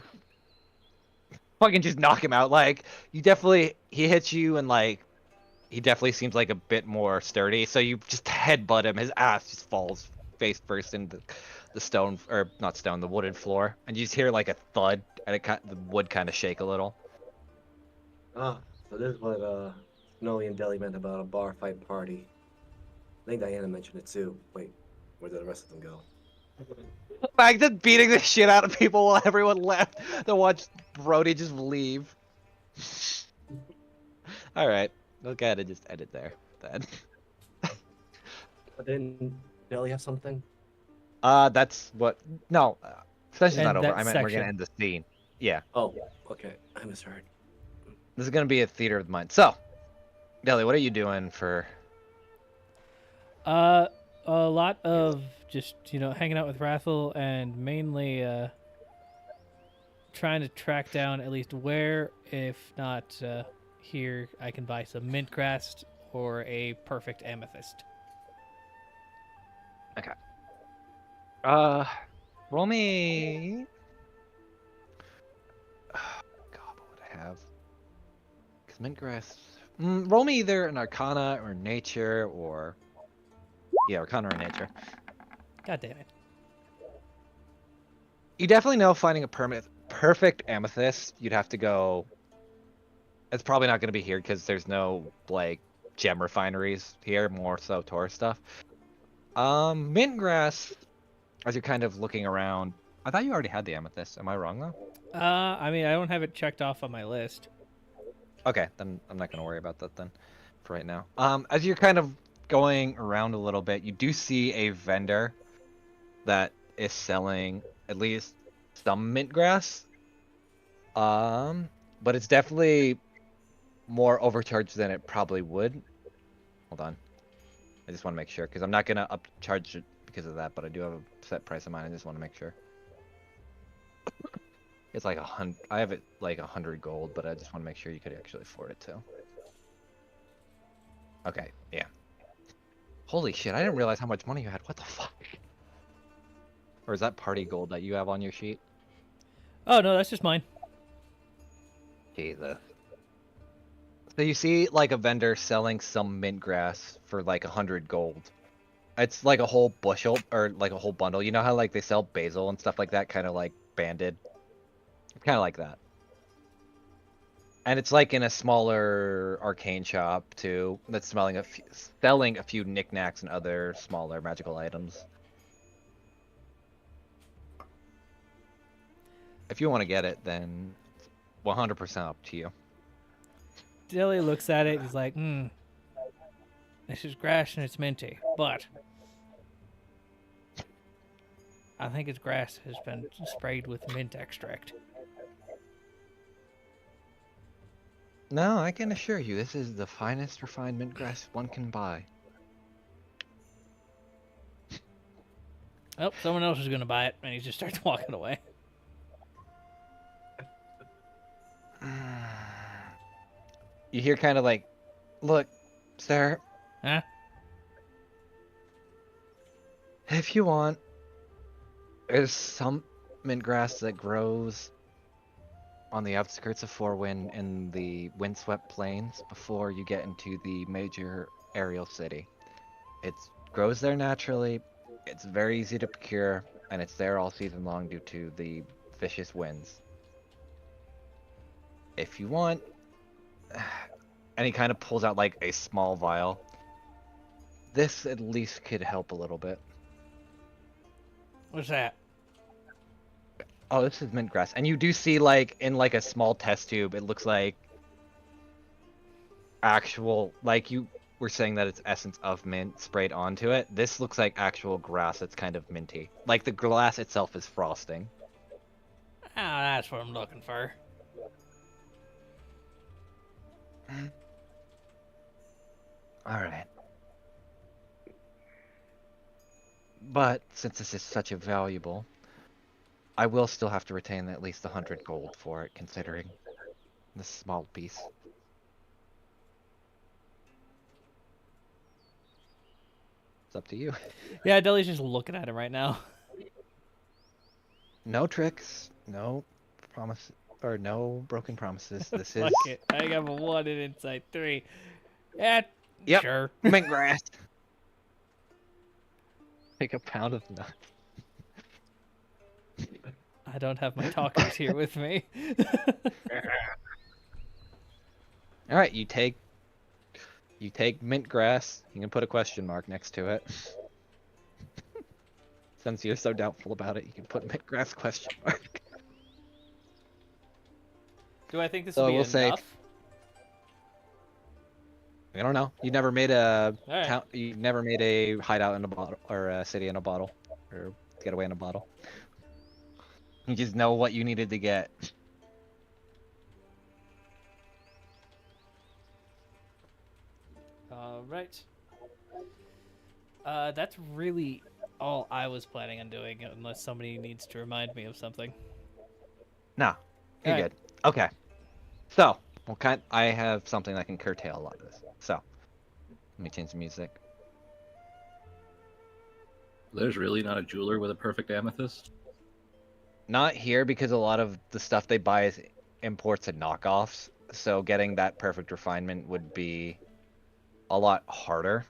fucking just knock him out. Like, he hits you, and like, he definitely seems like a bit more sturdy. So you just headbutt him. His ass just falls face first into the stone, or not stone, the wooden floor. And you just hear like a thud, and the wood kind of shake a little. Ah, so this is what Noli and Deli meant about a bar fight party. I think Diana mentioned it too. Wait, where did the rest of them go? Like, just beating the shit out of people while everyone left to watch Brody just leave. Alright, we'll kind of just end it there then. But didn't Deli have something? That's what. No, session's End not over. that I meant we're gonna section. end the scene. Yeah, Oh, okay. I misheard. this is gonna be a theater of the mind. So, Deli, what are you doing for? A lot of just, hanging out with Rathel and mainly trying to track down at least where, if not here, I can buy some mint grass or a perfect amethyst. Roll me. God, what would I have? Mint grass. Roll me either an Arcana or Nature or Arcana or Nature. God damn it. You definitely know finding a perfect amethyst, you'd have to go. It's probably not going to be here because there's no like gem refineries here, more so tourist stuff. Mint grass, as you're kind of looking around, I thought you already had the amethyst. Am I wrong though? I mean, I don't have it checked off on my list. Okay, then I'm not going to worry about that then for right now. As you're kind of going around a little bit, you do see a vendor that is selling at least some mint grass. But it's definitely more overcharged than it probably would. Hold on. I just want to make sure because I'm not gonna upcharge it because of that, but I do have a set price in mind. I just want to make sure. It's like 100. I have it like 100 gold, but I just want to make sure you could actually afford it too. Okay, yeah. Holy shit! I didn't realize how much money you had. What the fuck? Or is that party gold that you have on your sheet? Oh, no, that's just mine. Jesus. So you see like a vendor selling some mint grass for like 100 gold. It's like a whole bushel or like a whole bundle. You know how like they sell basil and stuff like that, kind of like banded. It's kind of like that. And it's like in a smaller arcane shop too. That's selling a few knickknacks and other smaller magical items. If you want to get it, then 100% up to you. Dilly looks at it. He's like, this is grass and it's minty, but I think its grass has been sprayed with mint extract. No, I can assure you, this is the finest refined mint grass one can buy. Oh, someone else is going to buy it, and he just starts walking away. You hear kind of like, look, sir. Huh? If you want, there's some mint grass that grows on the outskirts of Fourwind in the windswept plains before you get into the major aerial city. It grows there naturally, it's very easy to procure, and it's there all season long due to the vicious winds. If you want, and he kind of pulls out like a small vial, this at least could help a little bit. What's that? Oh, this is mint grass. And you do see, like, in, like, a small test tube, it looks like actual, like, you were saying that it's essence of mint sprayed onto it. This looks like actual grass that's kind of minty. Like, the glass itself is frosting. Ah, that's what I'm looking for. Alright. But, since this is such a valuable, I will still have to retain at least 100 gold for it, considering this small piece. It's up to you. Yeah, Dilly's just looking at him right now. No tricks, no promise, or no broken promises. This is... Fuck it. I have a 1 in Insight 3. Yeah, Yep. sure. Mint grass. Take a pound of nuts. I don't have my talkers here with me. All right, you take mint grass. You can put a question mark next to it. Since you're so doubtful about it, you can put mint grass question mark. Do I think this So will be we'll say- enough? I don't know. You never made a Alright. You never made a hideout in a bottle or a city in a bottle or getaway in a bottle. You just know what you needed to get. Alright. That's really all I was planning on doing, unless somebody needs to remind me of something. Nah, you're Alright. good. Okay. So, I have something that can curtail a lot of this. So, let me change the music. There's really not a jeweler with a perfect amethyst. Not here because a lot of the stuff they buy is imports and knockoffs. so getting that perfect refinement would be a lot harder.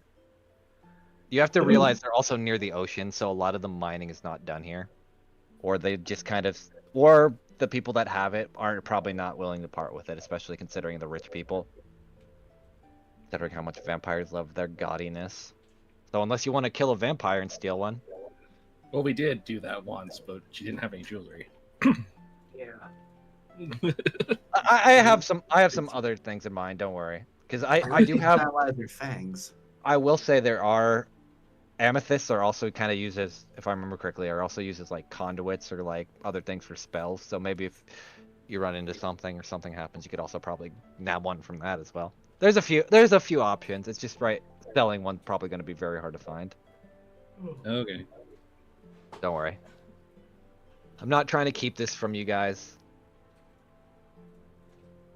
You have to realize they're also near the ocean, so a lot of the mining is not done here. Or they just kind of, or the people that have it are probably not willing to part with it, especially considering the rich people. Considering how much vampires love their gaudiness. So unless you want to kill a vampire and steal one. Well, we did do that once, but she didn't have any jewelry. Yeah. I have some other things in mind, don't worry. Because I do have, Paralyze their fangs. I will say there are amethysts are also kind of used as, if I remember correctly, are also used as like conduits or like other things for spells. So maybe if you run into something or something happens, you could also probably nab one from that as well. There's a few options. It's just right, selling one's probably going to be very hard to find. Okay. Don't worry. I'm not trying to keep this from you guys.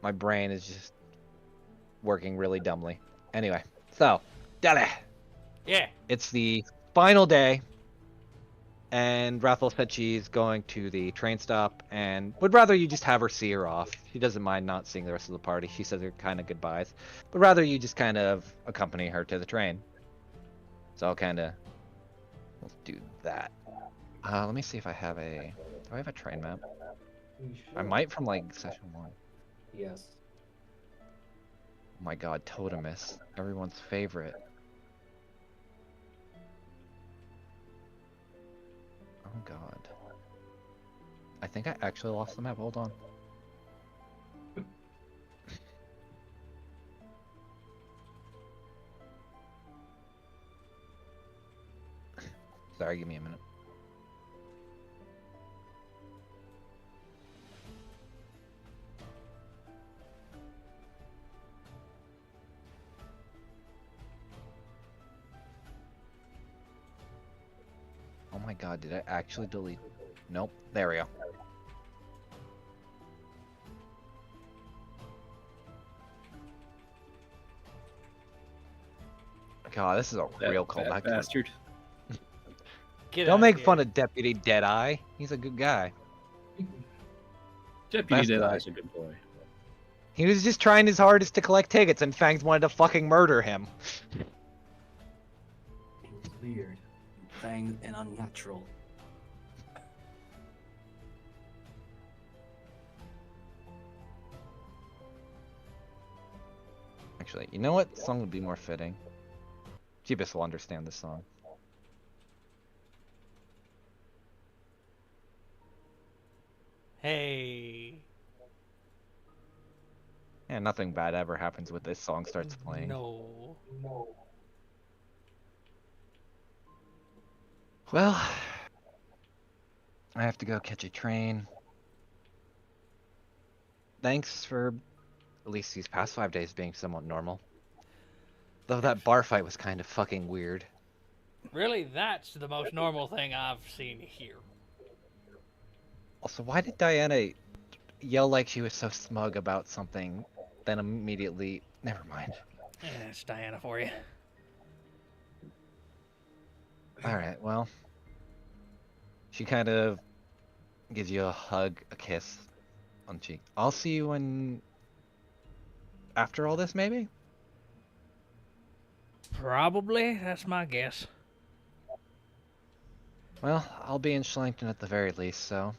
My brain is just working really dumbly. Anyway, so, Dele. Yeah. It's the final day, and Rathel said she's going to the train stop and would rather you just have her see her off. She doesn't mind not seeing the rest of the party. She says they're kind of goodbyes, but rather you just kind of accompany her to the train. So I'll kind of let's do that. Let me see if I have a. Do I have a train map? I might from like session 1. Yes. Oh my god, Totemis, everyone's favorite. Oh god. I think I actually lost the map. Hold on. Sorry, give me a minute. Oh my god, did I actually delete? Nope, there we go. God, this is a That real fat callback. bastard. Get Don't out make of fun here. of Deputy Deadeye. He's a good guy. Deputy Best guy. Deadeye's a good boy. He was just trying his hardest to collect tickets, and Fangs wanted to fucking murder him. It was weird, fangs, and unnatural. Actually, you know what song would be more fitting? Jeebus will understand this song. Hey. Yeah, nothing bad ever happens with this song starts playing. No. Well, I have to go catch a train. Thanks for at least these past 5 days being somewhat normal. Though that bar fight was kind of fucking weird. Really, that's the most normal thing I've seen here. Also, why did Diana yell like she was so smug about something, then immediately... Never mind. Yeah, it's Diana for you. Alright, well... She kind of gives you a hug, a kiss on the cheek. I'll see you when... After all this, maybe? Probably, that's my guess. Well, I'll be in Schlangton at the very least, so...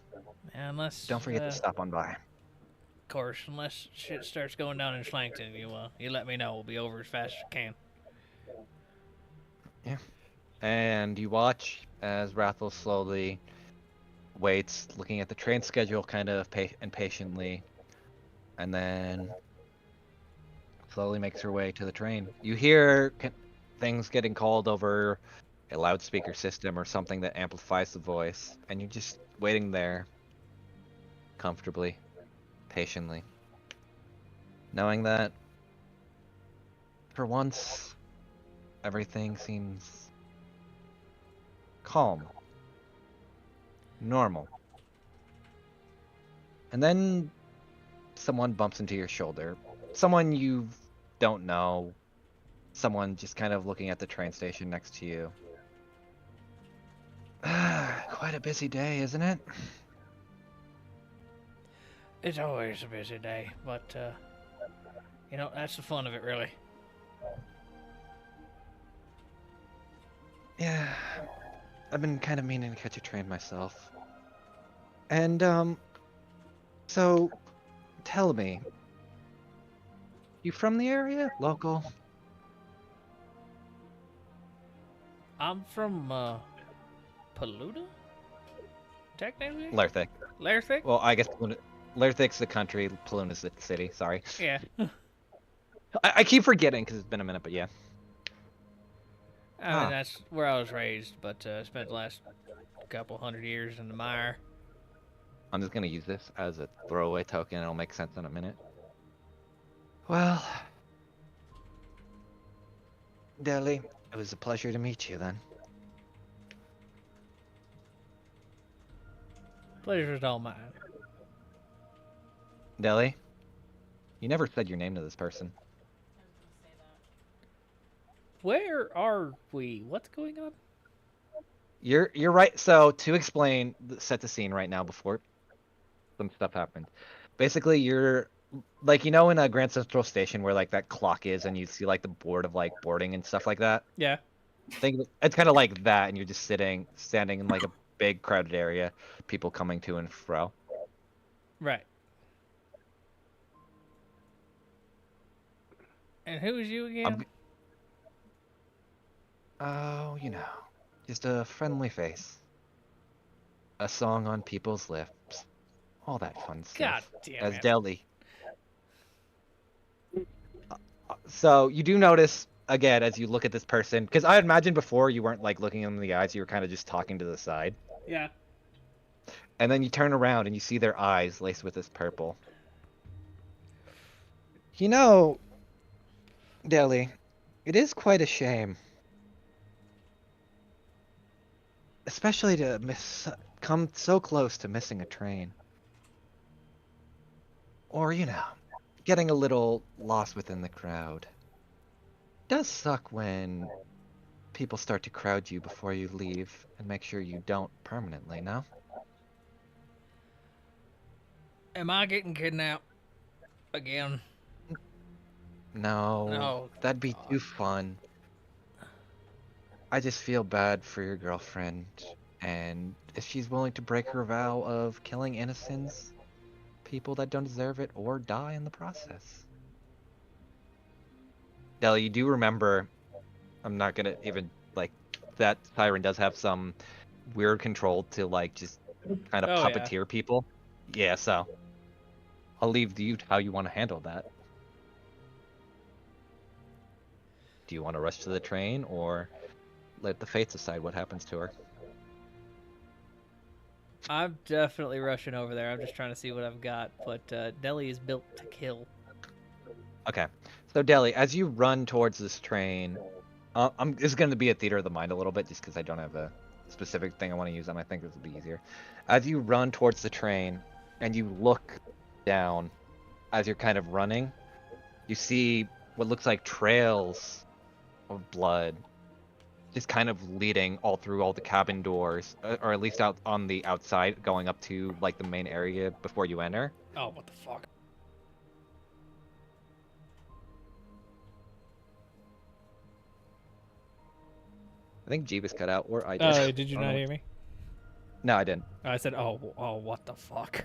Unless, Don't forget to stop on by. Of course, unless shit starts going down in Schlangton, you let me know. We'll be over as fast as we can. Yeah. And you watch as Rathel slowly waits, looking at the train schedule kind of impatiently, and then slowly makes her way to the train. You hear things getting called over a loudspeaker system or something that amplifies the voice, and you're just waiting there comfortably, patiently, knowing that for once everything seems calm, normal. And then someone bumps into your shoulder. Someone you don't know. Someone just kind of looking at the train station next to you. Quite a busy day, isn't it? It's always a busy day, but You know, that's the fun of it, really. Yeah, I've been kind of meaning to catch a train myself. And, so, tell me, you from the area? Local? I'm from, Paluda? Technically? Lerthic. Lerthic? Well, I guess Lerthic's the country, Paluna's the city, sorry. Yeah. I keep forgetting because it's been a minute, but yeah. I mean, that's where I was raised, but spent the last couple 100 years in the mire. I'm just gonna use this as a throwaway token. It'll make sense in a minute. Well, Deli, it was a pleasure to meet you then. Pleasure's all mine. Deli, you never said your name to this person. Where are we? What's going on? You're right. So to explain, set the scene right now before some stuff happens. Basically, you're like in a Grand Central Station where like that clock is, and you see like the board of like boarding and stuff like that. Yeah. It's kind of like that, and you're just standing in like a big crowded area, people coming to and fro. Right. And who is you again? Oh, just a friendly face. A song on people's lips. All that fun God stuff. damn As it. Deli. So you do notice, again, as you look at this person, because I imagined before you weren't like looking them in the eyes, you were kind of just talking to the side. Yeah. And then you turn around and you see their eyes laced with this purple. Deli, it is quite a shame. Especially to come so close to missing a train. Or, getting a little lost within the crowd. It does suck when people start to crowd you before you leave and make sure you don't permanently, no? Am I getting kidnapped again? No, No. that'd be too fun. I just feel bad for your girlfriend, and if she's willing to break her vow of killing innocents, people that don't deserve it, or die in the process. Deli, you do remember, I'm not gonna even, that siren does have some weird control to, just kind of Oh, yeah. puppeteer people. Yeah, so I'll leave to you how you want to handle that. Do you want to rush to the train, or let the fates decide what happens to her? I'm definitely rushing over there. I'm just trying to see what I've got. But Deli is built to kill. Okay, so Deli, as you run towards this train, this is going to be a theater of the mind a little bit, just because I don't have a specific thing I want to use on. I think this will be easier. As you run towards the train, and you look down, as you're kind of running, you see what looks like trails of blood, just kind of leading all through all the cabin doors, or at least out on the outside, going up to the main area before you enter. Oh, what the fuck? I think Jeebus cut out, or I did. Oh, did you not hear me? No, I didn't. I said, oh, what the fuck?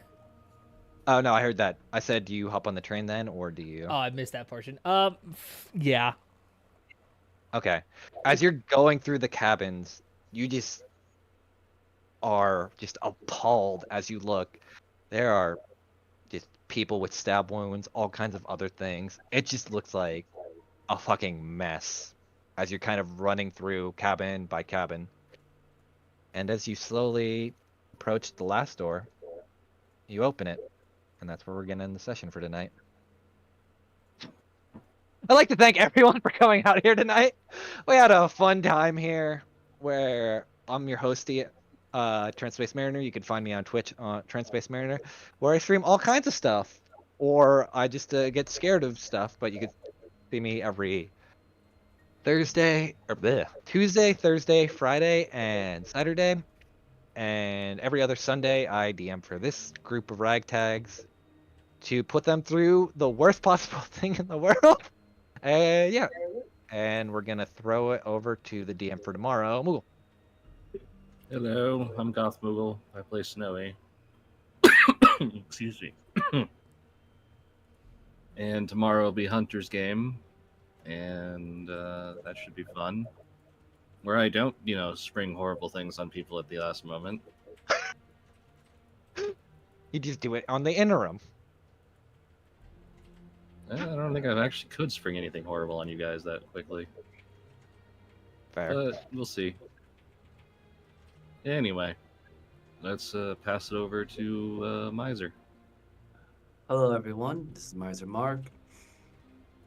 Oh no, I heard that. I said, do you hop on the train then, or do you? Oh, I missed that portion. Yeah. Okay. As you're going through the cabins, you just are just appalled as you look. There are just people with stab wounds, all kinds of other things. It just looks like a fucking mess as you're kind of running through cabin by cabin. And as you slowly approach the last door, you open it. And that's where we're going to end the session for tonight. I'd like to thank everyone for coming out here tonight. We had a fun time here where I'm your hosty, Transspace Mariner. You can find me on Twitch, Transspace Mariner, where I stream all kinds of stuff. Or I just get scared of stuff, but you can see me every Tuesday, Thursday, Friday, and Saturday. And every other Sunday, I DM for this group of ragtags. to put them through the worst possible thing in the world. Yeah. And we're gonna throw it over to the DM for tomorrow. Moogle. Hello, I'm Goth Moogle. I play Snowy. Excuse me. And tomorrow will be Hunter's game, and that should be fun. Where I don't, spring horrible things on people at the last moment. You just do it on the interim. I don't think I actually could spring anything horrible on you guys that quickly. Fair. But we'll see. Anyway, let's pass it over to Miser. Hello, everyone. This is Miser Mark.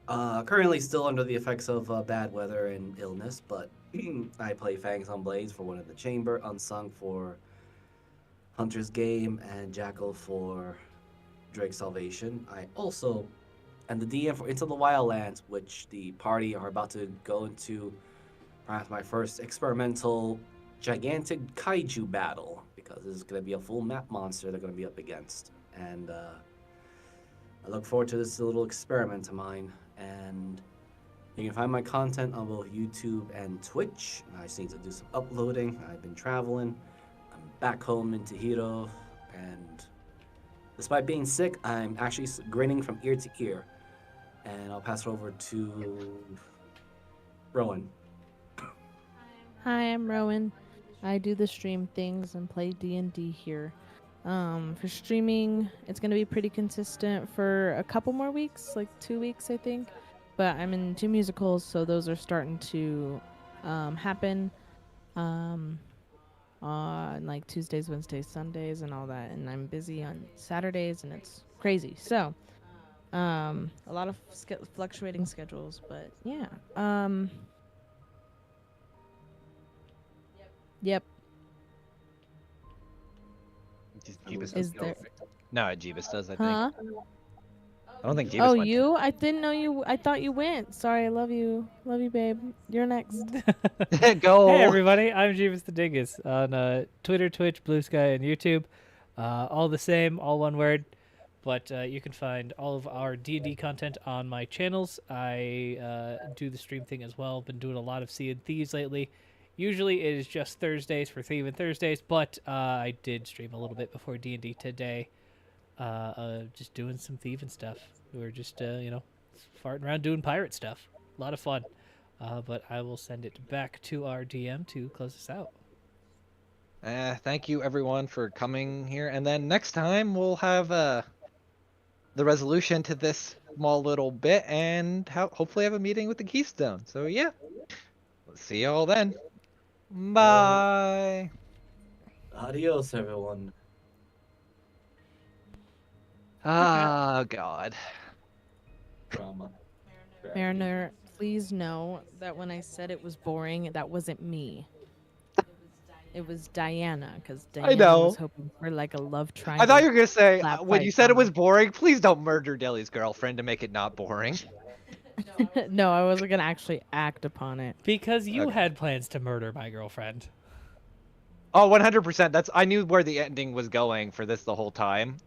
Currently still under the effects of bad weather and illness, but I play Fangs on Blades for one of the Chamber, Unsung for Hunter's Game, and Jackal for Drake's Salvation. I also am the DM for Into the Wildlands, which the party are about to go into perhaps my first experimental gigantic kaiju battle, because this is going to be a full map monster they're going to be up against. And I look forward to this little experiment of mine. And you can find my content on both YouTube and Twitch. I just need to do some uploading. I've been traveling. I'm back home in Tahito, and despite being sick, I'm actually grinning from ear to ear. And I'll pass it over to Rowan. Hi, I'm Rowan. I do the stream things and play D&D here. For streaming, it's going to be pretty consistent for a couple more weeks, like 2 weeks, I think. But I'm in 2 musicals, so those are starting to happen on like Tuesdays, Wednesdays, Sundays, and all that. And I'm busy on Saturdays, and it's crazy. So a lot of fluctuating schedules, but yeah. Yep. Jeebus Is does. there? No, Jeebus does, I think. Huh? I don't think Jeebus Oh, went. you? I didn't know you. I thought you went. Sorry, I love you. Love you, babe. You're next. Go. Hey everybody, I'm Jeebus the Dingus on Twitter, Twitch, Blue Sky, and YouTube. All the same, all one word. But you can find all of our D&D content on my channels. I do the stream thing as well. Been doing a lot of Sea and Thieves lately. Usually it is just Thursdays for Thieving Thursdays, but I did stream a little bit before D&D today. Just doing some thieving stuff. We were just, farting around doing pirate stuff. A lot of fun. But I will send it back to our DM to close us out. Thank you everyone for coming here, and then next time we'll have the resolution to this small little bit, and hopefully have a meeting with the Keystone. So yeah, let's see you all then. Bye. Adios, everyone. Oh God. Drama. Mariner, please know that when I said it was boring, that wasn't me. It was Diana, because Diana know. was hoping for like a love triangle. I thought you were gonna say slap when fight you said it was drama. boring. Please don't murder Deli's girlfriend to make it not boring. No, I wasn't gonna actually act upon it. Because you Okay. had plans to murder my girlfriend. Oh, 100%. I knew where the ending was going for this the whole time.